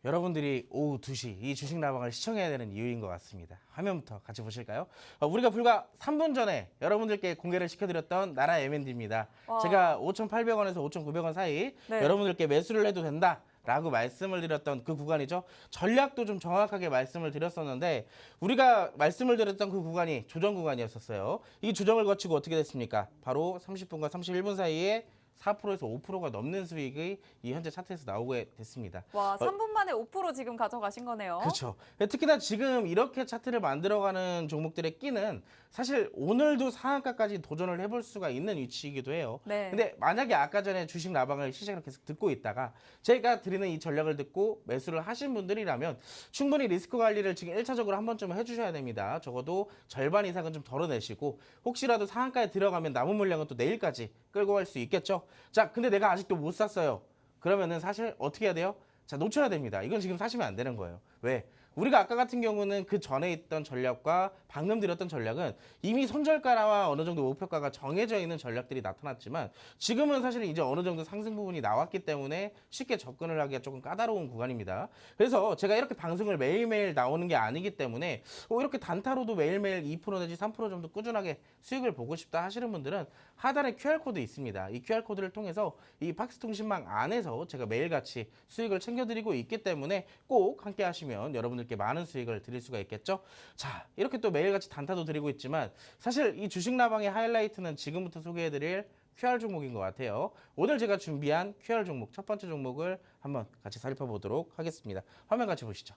여러분들이 오후 2시 이 주식 라방을 시청해야 되는 이유인 것 같습니다. 화면부터 같이 보실까요? 우리가 불과 3분 전에 여러분들께 공개를 시켜드렸던 나라 M&D입니다. 와. 제가 5,800원에서 5,900원 사이 네. 여러분들께 매수를 해도 된다 라고 말씀을 드렸던 그 구간이죠. 전략도 좀 정확하게 말씀을 드렸었는데 우리가 말씀을 드렸던 그 구간이 조정 구간이었었어요. 이 조정을 거치고 어떻게 됐습니까? 바로 30분과 31분 사이에 4%에서 5%가 넘는 수익이 이 현재 차트에서 나오게 됐습니다. 와, 3분 만에 5% 지금 가져가신 거네요. 그렇죠. 특히나 지금 이렇게 차트를 만들어가는 종목들의 끼는 사실 오늘도 상한가까지 도전을 해볼 수가 있는 위치이기도 해요. 네. 근데 만약에 아까 전에 주식 라방을 시장을 계속 듣고 있다가 제가 드리는 이 전략을 듣고 매수를 하신 분들이라면 충분히 리스크 관리를 지금 1차적으로 한 번쯤은 해주셔야 됩니다. 적어도 절반 이상은 좀 덜어내시고 혹시라도 상한가에 들어가면 남은 물량은 또 내일까지 끌고 갈 수 있겠죠. 자, 근데 내가 아직도 못 샀어요. 그러면은 사실 어떻게 해야 돼요? 자, 놓쳐야 됩니다. 이건 지금 사시면 안 되는 거예요. 왜? 우리가 아까 같은 경우는 그 전에 있던 전략과 방금 드렸던 전략은 이미 손절가와 어느 정도 목표가가 정해져 있는 전략들이 나타났지만 지금은 사실 이제 어느 정도 상승 부분이 나왔기 때문에 쉽게 접근을 하기가 조금 까다로운 구간입니다. 그래서 제가 이렇게 방송을 매일매일 나오는 게 아니기 때문에 이렇게 단타로도 매일매일 2% 내지 3% 정도 꾸준하게 수익을 보고 싶다 하시는 분들은 하단에 QR코드 있습니다. 이 QR코드를 통해서 이 팍스통신망 안에서 제가 매일같이 수익을 챙겨드리고 있기 때문에 꼭 함께 하시면 여러분들 여러분들께 많은 수익을 드릴 수가 있겠죠. 자, 이렇게 또 매일같이 단타도 드리고 있지만 사실 이 주식 라방의 하이라이트는 지금부터 소개해드릴 QR 종목인 것 같아요. 오늘 제가 준비한 QR 종목 첫 번째 종목을 한번 같이 살펴보도록 하겠습니다. 화면 같이 보시죠.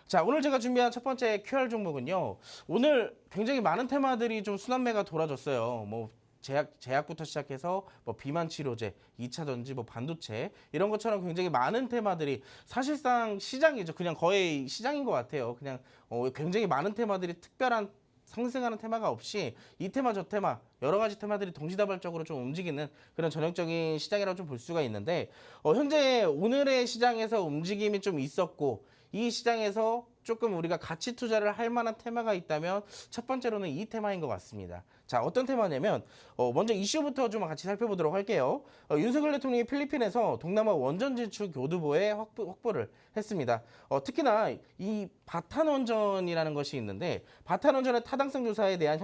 자, 오늘 제가 준비한 첫 번째 QR 종목은요. 오늘 굉장히 많은 테마들이 좀 순환매가 돌아줬어요. 뭐 제약부터 시작해서 뭐 비만 치료제, 2차 전지, 뭐 반도체 이런 것처럼 굉장히 많은 테마들이 사실상 시장이죠. 그냥 거의 시장인 것 같아요. 그냥 굉장히 많은 테마들이 특별한 상승하는 테마가 없이 이 테마 저 테마 여러 가지 테마들이 동시다발적으로 좀 움직이는 그런 전형적인 시장이라고 좀 볼 수가 있는데 현재 오늘의 시장에서 움직임이 좀 있었고 이 시장에서 조금 우리가 가치 투자를 할 만한 테마가 있다면 첫 번째로는 이 테마인 것 같습니다. 자, 어떤 테마냐면 먼저 이슈부터 좀 같이 살펴보도록 할게요. 윤석열 대통령이 필리핀에서 동남아 원전 진출 교두보에 확보를 했습니다. 특히나 이 바탄원전이라는 것이 있는데 바탄원전의 타당성 조사에 대한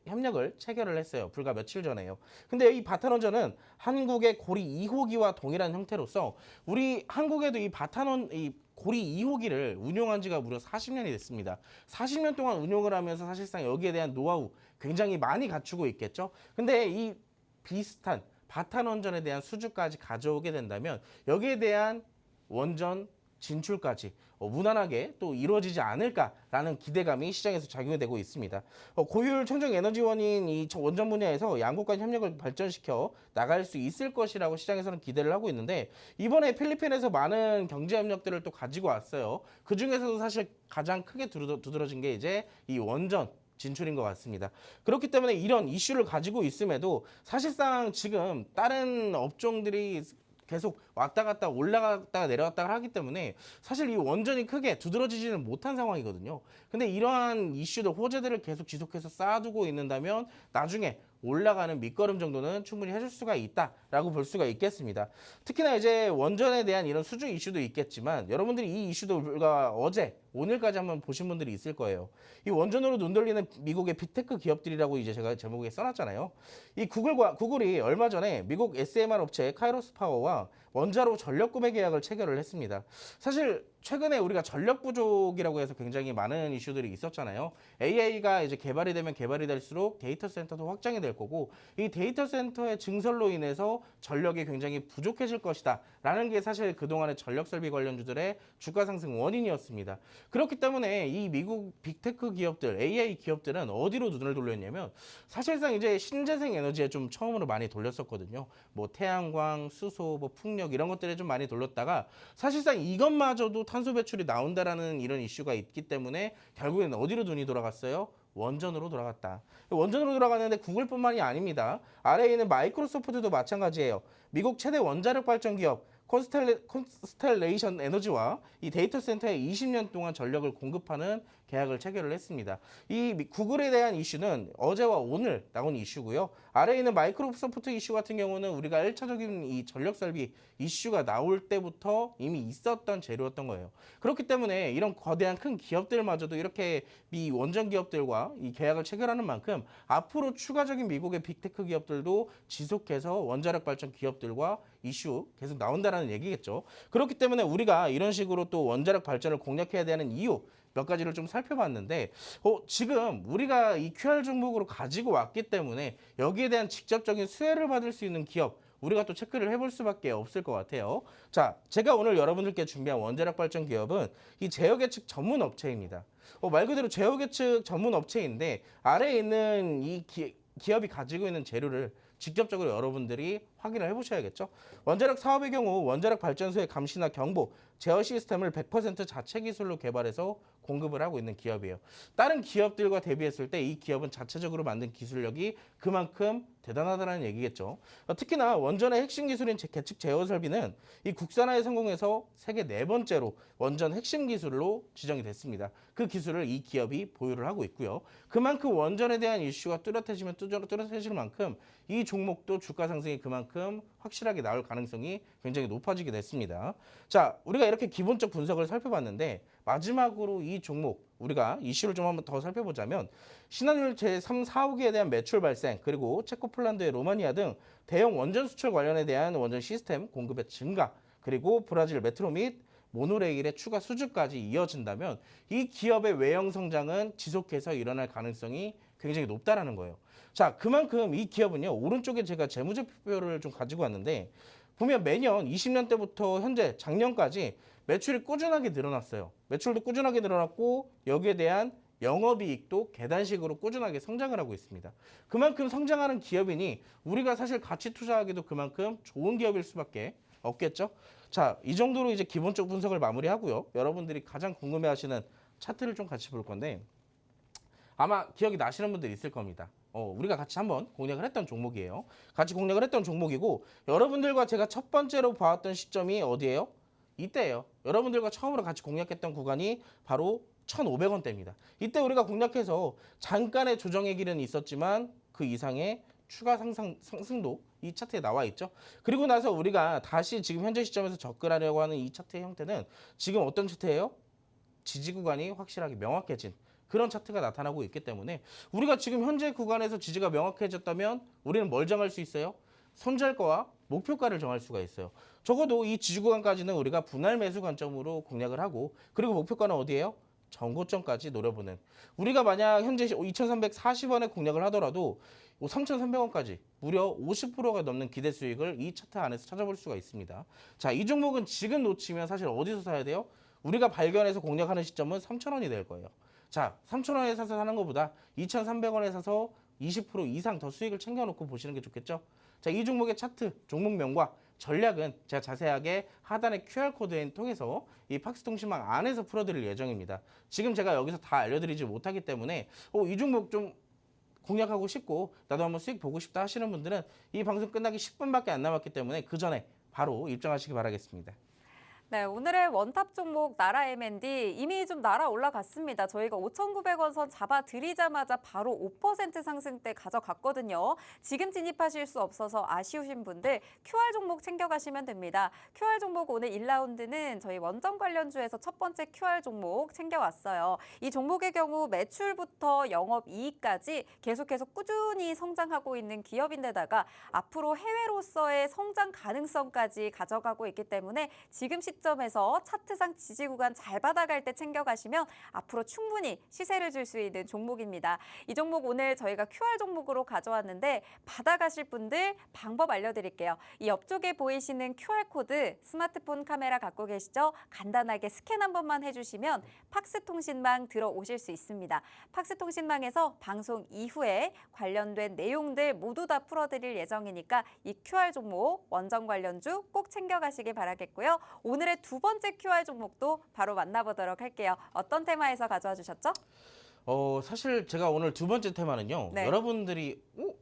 협력을 체결을 했어요. 불과 며칠 전에요. 근데 이 바탄원전은 한국의 고리 2호기와 동일한 형태로서 우리 한국에도 이 고리 2호기를 운용한 지가 무려 40년이 됐습니다. 40년 동안 운용을 하면서 사실상 여기에 대한 노하우 굉장히 많이 갖추고 있겠죠. 근데 이 비슷한 바탄원전에 대한 수주까지 가져오게 된다면 여기에 대한 원전 진출까지 무난하게 또 이루어지지 않을까라는 기대감이 시장에서 작용이 되고 있습니다. 고효율 청정 에너지원인 이 원전 분야에서 양국 간 협력을 발전시켜 나갈 수 있을 것이라고 시장에서는 기대를 하고 있는데 이번에 필리핀에서 많은 경제 협력들을 또 가지고 왔어요. 그 중에서도 사실 가장 크게 두드러진 게 이제 이 원전 진출인 것 같습니다. 그렇기 때문에 이런 이슈를 가지고 있음에도 사실상 지금 다른 업종들이 계속 왔다 갔다 올라갔다가 내려갔다가 하기 때문에 사실 이 원전이 크게 두드러지지는 못한 상황이거든요. 근데 이러한 이슈들, 호재들을 계속 지속해서 쌓아두고 있는다면 나중에 올라가는 밑거름 정도는 충분히 해줄 수가 있다라고 볼 수가 있겠습니다. 특히나 이제 원전에 대한 이런 수주 이슈도 있겠지만 여러분들이 이 이슈도 우리가 어제 오늘까지 한번 보신 분들이 있을 거예요. 이 원전으로 눈 돌리는 미국의 빅테크 기업들이라고 이제 제가 제목에 써놨잖아요. 이 구글이 얼마 전에 미국 SMR 업체 카이로스 파워와 원자로 전력 구매 계약을 체결을 했습니다. 사실 최근에 우리가 전력 부족이라고 해서 굉장히 많은 이슈들이 있었잖아요. AI가 이제 개발이 되면 개발이 될수록 데이터 센터도 확장이 될 거고 이 데이터 센터의 증설로 인해서 전력이 굉장히 부족해질 것이다 라는 게 사실 그동안의 전력 설비 관련주들의 주가 상승 원인이었습니다. 그렇기 때문에 이 미국 빅테크 기업들, AI 기업들은 어디로 눈을 돌렸냐면 사실상 이제 신재생 에너지에 좀 처음으로 많이 돌렸었거든요. 뭐 태양광, 수소, 뭐 풍력 이런 것들에 좀 많이 돌렸다가 사실상 이것마저도 탄소 배출이 나온다라는 이런 이슈가 있기 때문에 결국에는 어디로 눈이 돌아갔어요? 원전으로 돌아갔다. 원전으로 돌아갔는데 구글뿐만이 아닙니다. 아래에 있는 마이크로소프트도 마찬가지예요. 미국 최대 원자력 발전 기업 콘스텔레이션 에너지와 이 데이터 센터에 20년 동안 전력을 공급하는 계약을 체결을 했습니다. 이 구글에 대한 이슈는 어제와 오늘 나온 이슈고요. 아래에 있는 마이크로소프트 이슈 같은 경우는 우리가 1차적인 이 전력 설비 이슈가 나올 때부터 이미 있었던 재료였던 거예요. 그렇기 때문에 이런 거대한 큰 기업들마저도 이렇게 미 원전 기업들과 이 계약을 체결하는 만큼 앞으로 추가적인 미국의 빅테크 기업들도 지속해서 원자력 발전 기업들과 이슈 계속 나온다라는 얘기겠죠. 그렇기 때문에 우리가 이런 식으로 또 원자력 발전을 공략해야 되는 이유 몇 가지를 좀 살펴봤는데 지금 우리가 이 QR 종목으로 가지고 왔기 때문에 여기에 대한 직접적인 수혜를 받을 수 있는 기업 우리가 또 체크를 해볼 수밖에 없을 것 같아요. 자, 제가 오늘 여러분들께 준비한 원자력 발전 기업은 이 제어 계측 전문 업체입니다. 말 그대로 제어 계측 전문 업체인데 아래에 있는 이 기업이 가지고 있는 재료를 직접적으로 여러분들이 확인을 해보셔야겠죠. 원자력 사업의 경우 원자력 발전소의 감시나 경보, 제어 시스템을 100% 자체 기술로 개발해서 공급을 하고 있는 기업이에요. 다른 기업들과 대비했을 때 이 기업은 자체적으로 만든 기술력이 그만큼 대단하다는 얘기겠죠. 특히나 원전의 핵심 기술인 계측 제어 설비는 이 국산화에 성공해서 세계 4번째로 원전 핵심 기술로 지정이 됐습니다. 그 기술을 이 기업이 보유를 하고 있고요. 그만큼 원전에 대한 이슈가 뚜렷해질 만큼 이 종목도 주가 상승이 그만큼 확실하게 나올 가능성이 굉장히 높아지게 됐습니다. 자, 우리가 이렇게 기본적 분석을 살펴봤는데 마지막으로 이 종목 우리가 이슈를 좀 한번 더 살펴보자면 신한율 제3, 4호기에 대한 매출 발생 그리고 체코, 폴란드의 로마니아 등 대형 원전 수출 관련에 대한 원전 시스템 공급의 증가 그리고 브라질 메트로 및 모노레일의 추가 수주까지 이어진다면 이 기업의 외형 성장은 지속해서 일어날 가능성이 굉장히 높다라는 거예요. 자, 그만큼 이 기업은요. 오른쪽에 제가 재무제표를 좀 가지고 왔는데 보면 매년 20년 때부터 현재 작년까지 매출이 꾸준하게 늘어났어요. 매출도 꾸준하게 늘어났고 여기에 대한 영업이익도 계단식으로 꾸준하게 성장을 하고 있습니다. 그만큼 성장하는 기업이니 우리가 사실 가치 투자하기도 그만큼 좋은 기업일 수밖에 없겠죠. 자, 이 정도로 이제 기본적 분석을 마무리하고요. 여러분들이 가장 궁금해하시는 차트를 좀 같이 볼 건데 아마 기억이 나시는 분들이 있을 겁니다. 우리가 같이 한번 공략을 했던 종목이에요. 같이 공략을 했던 종목이고 여러분들과 제가 첫 번째로 봐왔던 시점이 어디예요? 이때예요. 여러분들과 처음으로 같이 공략했던 구간이 바로 1,500원대입니다. 이때 우리가 공략해서 잠깐의 조정의 길은 있었지만 그 이상의 추가 상승도 이 차트에 나와 있죠. 그리고 나서 우리가 다시 지금 현재 시점에서 접근하려고 하는 이 차트의 형태는 지금 어떤 차트예요? 지지 구간이 확실하게 명확해진 그런 차트가 나타나고 있기 때문에 우리가 지금 현재 구간에서 지지가 명확해졌다면 우리는 뭘 정할 수 있어요? 손절가와 목표가를 정할 수가 있어요. 적어도 이 지지 구간까지는 우리가 분할 매수 관점으로 공략을 하고 그리고 목표가는 어디예요? 전고점까지 노려보는 우리가 만약 현재 2,340원에 공략을 하더라도 3,300원까지 무려 50%가 넘는 기대 수익을 이 차트 안에서 찾아볼 수가 있습니다. 자, 이 종목은 지금 놓치면 사실 어디서 사야 돼요? 우리가 발견해서 공략하는 시점은 3,000원이 될 거예요. 자, 3,000원에 사서 사는 것보다 2,300원에 사서 20% 이상 더 수익을 챙겨놓고 보시는 게 좋겠죠. 자, 이 종목의 차트, 종목명과 전략은 제가 자세하게 하단의 QR코드에 통해서 이 팍스통신망 안에서 풀어드릴 예정입니다. 지금 제가 여기서 다 알려드리지 못하기 때문에 이 종목 좀 공략하고 싶고 나도 한번 수익 보고 싶다 하시는 분들은 이 방송 끝나기 10분밖에 안 남았기 때문에 그 전에 바로 입장하시기 바라겠습니다. 네, 오늘의 원탑 종목 나라 M&D 이미 좀 날아 올라갔습니다. 저희가 5,900원 선 잡아드리자마자 바로 5% 상승대 가져갔거든요. 지금 진입하실 수 없어서 아쉬우신 분들 QR 종목 챙겨가시면 됩니다. QR 종목 오늘 1라운드는 저희 원전 관련주에서 첫 번째 QR 종목 챙겨왔어요. 이 종목의 경우 매출부터 영업이익까지 계속해서 꾸준히 성장하고 있는 기업인데다가 앞으로 해외로서의 성장 가능성까지 가져가고 있기 때문에 지금 시점에서 차트상 지지 구간 잘 받아갈 때 챙겨가시면 앞으로 충분히 시세를 줄 수 있는 종목입니다. 이 종목 오늘 저희가 QR 종목으로 가져왔는데 받아가실 분들 방법 알려드릴게요. 이 옆쪽에 보이시는 QR코드 스마트폰 카메라 갖고 계시죠? 간단하게 스캔 한 번만 해주시면 팍스통신망 들어오실 수 있습니다. 팍스통신망에서 방송 이후에 관련된 내용들 모두 다 풀어드릴 예정이니까 이 QR 종목 원전 관련주 꼭 챙겨가시기 바라겠고요. 오늘의 두 번째 QR 종목도 바로 만나보도록 할게요. 어떤 테마에서 가져와 주셨죠? 사실 제가 오늘 두 번째 테마는요. 네. 여러분들이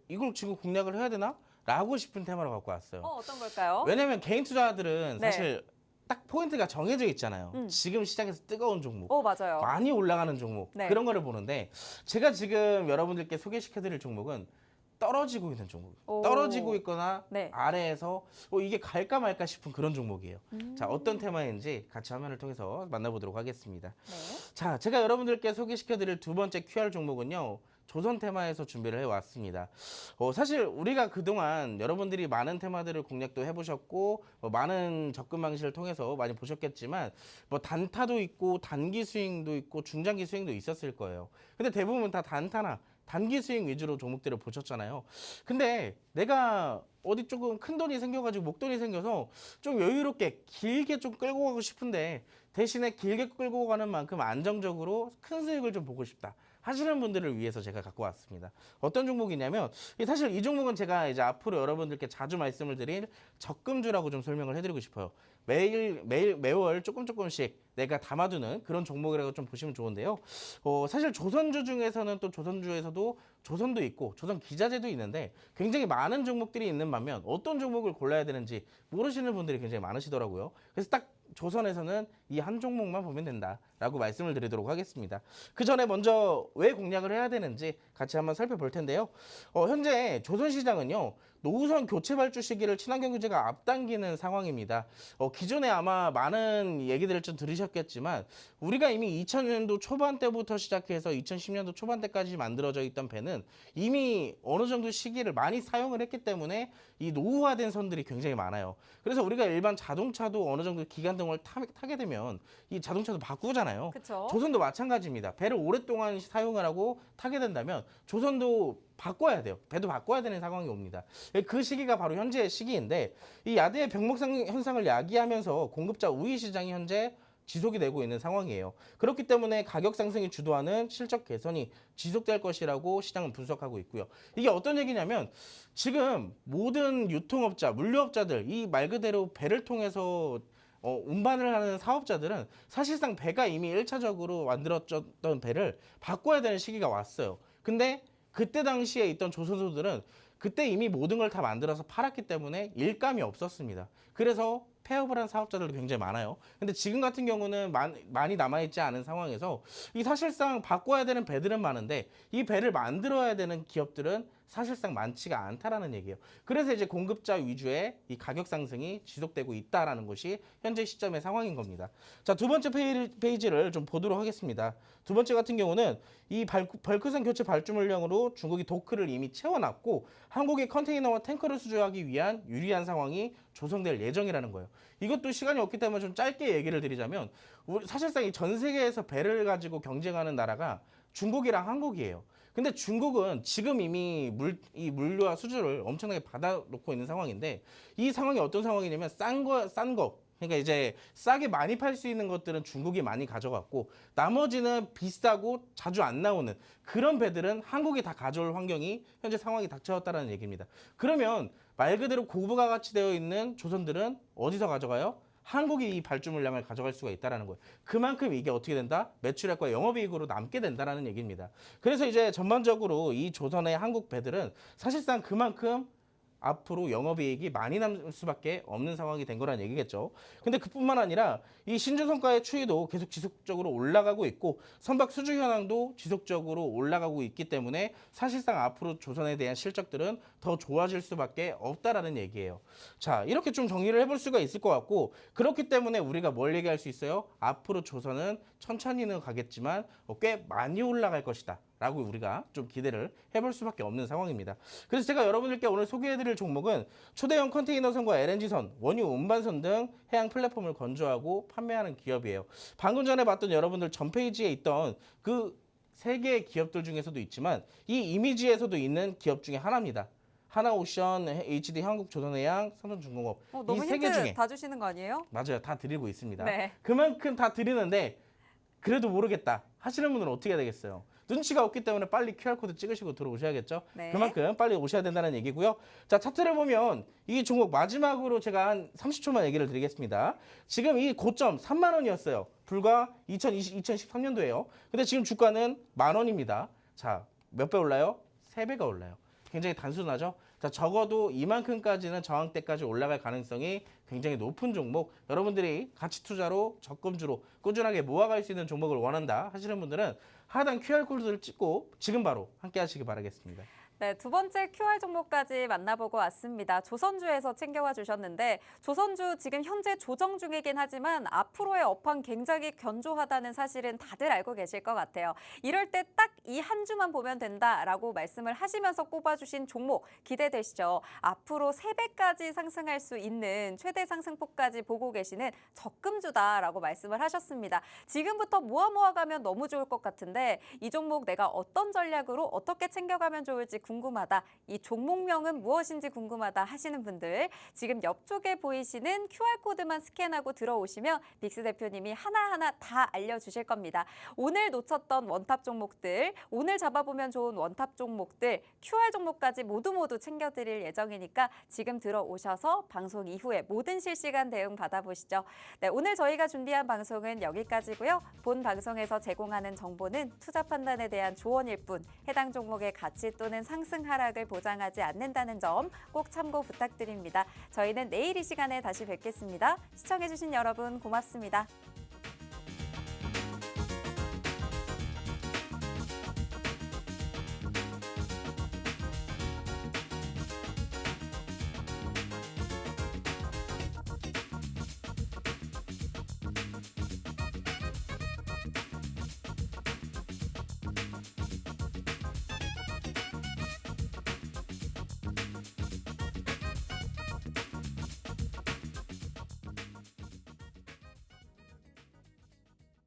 이걸 지금 공략을 해야 되나? 라고 싶은 테마로 갖고 왔어요. 어떤 걸까요? 왜냐면 개인 투자들은 네. 사실 딱 포인트가 정해져 있잖아요. 지금 시장에서 뜨거운 종목. 맞아요. 많이 올라가는 종목. 네. 그런 거를 보는데 제가 지금 여러분들께 소개시켜드릴 종목은 떨어지고 있는 종목. 오. 떨어지고 있거나 네. 아래에서 이게 갈까 말까 싶은 그런 종목이에요. 자, 어떤 테마인지 같이 화면을 통해서 만나보도록 하겠습니다. 네. 자, 제가 여러분들께 소개시켜드릴 두 번째 QR 종목은요. 조선 테마에서 준비를 해왔습니다. 사실 우리가 그동안 여러분들이 많은 테마들을 공략도 해보셨고 많은 접근 방식을 통해서 많이 보셨겠지만 단타도 있고 단기 스윙도 있고 중장기 스윙도 있었을 거예요. 근데 대부분 다 단타나 단기 스윙 위주로 종목들을 보셨잖아요. 근데 내가 어디 조금 큰 돈이 생겨가지고 목돈이 생겨서 좀 여유롭게 길게 좀 끌고 가고 싶은데 대신에 길게 끌고 가는 만큼 안정적으로 큰 수익을 좀 보고 싶다 하시는 분들을 위해서 제가 갖고 왔습니다. 어떤 종목이냐면 사실 이 종목은 제가 이제 앞으로 여러분들께 자주 말씀을 드릴 적금주라고 좀 설명을 해드리고 싶어요. 매월 조금씩 내가 담아두는 그런 종목이라고 좀 보시면 좋은데요. 사실 조선주 중에서는 또 조선주에서도 조선도 있고 조선 기자재도 있는데 굉장히 많은 종목들이 있는 반면 어떤 종목을 골라야 되는지 모르시는 분들이 굉장히 많으시더라고요. 그래서 딱 조선에서는 이 한 종목만 보면 된다라고 말씀을 드리도록 하겠습니다. 그 전에 먼저 왜 공략을 해야 되는지 같이 한번 살펴볼 텐데요. 현재 조선 시장은요. 노후선 교체 발주 시기를 친환경 규제가 앞당기는 상황입니다. 기존에 아마 많은 얘기들을 좀 들으셨겠지만 우리가 이미 2000년도 초반 때부터 시작해서 2010년도 초반 때까지 만들어져 있던 배는 이미 어느 정도 시기를 많이 사용을 했기 때문에 이 노후화된 선들이 굉장히 많아요. 그래서 우리가 일반 자동차도 어느 정도 기간 동안 타게 되면 이 자동차도 바꾸잖아요. 그렇죠. 조선도 마찬가지입니다. 배를 오랫동안 사용을 하고 타게 된다면 조선도 바꿔야 돼요. 배도 바꿔야 되는 상황이 옵니다. 그 시기가 바로 현재의 시기인데 이 야대의 병목상 현상을 야기하면서 공급자 우위 시장이 현재 지속이 되고 있는 상황이에요. 그렇기 때문에 가격 상승이 주도하는 실적 개선이 지속될 것이라고 시장은 분석하고 있고요. 이게 어떤 얘기냐면 지금 모든 유통업자, 물류업자들 이 말 그대로 배를 통해서 운반을 하는 사업자들은 사실상 배가 이미 1차적으로 만들어졌던 배를 바꿔야 되는 시기가 왔어요. 근데 그때 당시에 있던 조선소들은 그때 이미 모든 걸 다 만들어서 팔았기 때문에 일감이 없었습니다. 그래서 폐업을 한 사업자들도 굉장히 많아요. 근데 지금 같은 경우는 많이 남아있지 않은 상황에서 이 사실상 바꿔야 되는 배들은 많은데 이 배를 만들어야 되는 기업들은 사실상 많지가 않다라는 얘기예요. 그래서 이제 공급자 위주의 이 가격 상승이 지속되고 있다라는 것이 현재 시점의 상황인 겁니다. 자, 두 번째 페이지를 좀 보도록 하겠습니다. 두 번째 같은 경우는 이 벌크선 교체 발주 물량으로 중국이 도크를 이미 채워놨고 한국이 컨테이너와 탱커를 수주하기 위한 유리한 상황이 조성될 예정이라는 거예요. 이것도 시간이 없기 때문에 좀 짧게 얘기를 드리자면 사실상 이 전 세계에서 배를 가지고 경쟁하는 나라가 중국이랑 한국이에요. 근데 중국은 지금 이미 이 물류와 수주를 엄청나게 받아놓고 있는 상황인데 이 상황이 어떤 상황이냐면 싼 거. 그러니까 이제 싸게 많이 팔 수 있는 것들은 중국이 많이 가져갔고 나머지는 비싸고 자주 안 나오는 그런 배들은 한국이 다 가져올 환경이 현재 상황이 닥쳐왔다는 얘기입니다. 그러면 말 그대로 고부가가치 되어 있는 조선들은 어디서 가져가요? 한국이 이 발주 물량을 가져갈 수가 있다는 거예요. 그만큼 이게 어떻게 된다? 매출액과 영업이익으로 남게 된다는 얘기입니다. 그래서 이제 전반적으로 이 조선의 한국 배들은 사실상 그만큼 앞으로 영업이익이 많이 남을 수밖에 없는 상황이 된 거란 얘기겠죠. 근데 그뿐만 아니라 이 신주성가의 추이도 계속 지속적으로 올라가고 있고 선박 수주 현황도 지속적으로 올라가고 있기 때문에 사실상 앞으로 조선에 대한 실적들은 더 좋아질 수밖에 없다라는 얘기예요. 자, 이렇게 좀 정리를 해볼 수가 있을 것 같고 그렇기 때문에 우리가 뭘 얘기할 수 있어요? 앞으로 조선은 천천히는 가겠지만 꽤 많이 올라갈 것이다. 라고 우리가 좀 기대를 해볼 수밖에 없는 상황입니다. 그래서 제가 여러분들께 오늘 소개해드릴 종목은 초대형 컨테이너선과 LNG선, 원유 운반선 등 해양 플랫폼을 건조하고 판매하는 기업이에요. 방금 전에 봤던 여러분들 전 페이지에 있던 그 세 개의 기업들 중에서도 있지만 이 이미지에서도 있는 기업 중에 하나입니다. 하나오션, HD 한국조선해양, 삼성중공업 이 너무 세 개 힌트 중에 다 주시는 거 아니에요? 맞아요. 다 드리고 있습니다. 네. 그만큼 다 드리는데 그래도 모르겠다 하시는 분은 어떻게 해야 되겠어요? 눈치가 없기 때문에 빨리 QR코드 찍으시고 들어오셔야겠죠. 네. 그만큼 빨리 오셔야 된다는 얘기고요. 자, 차트를 보면 이 종목 마지막으로 제가 한 30초만 얘기를 드리겠습니다. 지금 이 고점 3만 원이었어요. 불과 2013년도예요. 근데 지금 주가는 10,000원입니다. 자, 몇 배 올라요? 3배가 올라요. 굉장히 단순하죠. 자, 적어도 이만큼까지는 저항대까지 올라갈 가능성이 굉장히 높은 종목. 여러분들이 가치 투자로 적금주로 꾸준하게 모아갈 수 있는 종목을 원한다 하시는 분들은 하단 QR코드를 찍고 지금 바로 함께 하시기 바라겠습니다. 네, 두 번째 QR 종목까지 만나보고 왔습니다. 조선주에서 챙겨와 주셨는데 조선주 지금 현재 조정 중이긴 하지만 앞으로의 업황 굉장히 견조하다는 사실은 다들 알고 계실 것 같아요. 이럴 때 딱 이 한 주만 보면 된다라고 말씀을 하시면서 꼽아주신 종목 기대되시죠? 앞으로 3배까지 상승할 수 있는 최대 상승폭까지 보고 계시는 적금주다라고 말씀을 하셨습니다. 지금부터 모아가면 너무 좋을 것 같은데 이 종목 내가 어떤 전략으로 어떻게 챙겨가면 좋을지 궁금하다. 이 종목명은 무엇인지 궁금하다 하시는 분들 지금 옆쪽에 보이시는 QR코드만 스캔하고 들어오시면 빅스 대표님이 하나하나 다 알려주실 겁니다. 오늘 놓쳤던 원탑 종목들, 오늘 잡아보면 좋은 원탑 종목들, QR 종목까지 모두 챙겨드릴 예정이니까 지금 들어오셔서 방송 이후에 모든 실시간 대응 받아보시죠. 네, 오늘 저희가 준비한 방송은 여기까지고요. 본 방송에서 제공하는 정보는 투자 판단에 대한 조언일 뿐 해당 종목의 가치 또는 상승 하락을 보장하지 않는다는 점 꼭 참고 부탁드립니다. 저희는 내일 이 시간에 다시 뵙겠습니다. 시청해주신 여러분 고맙습니다.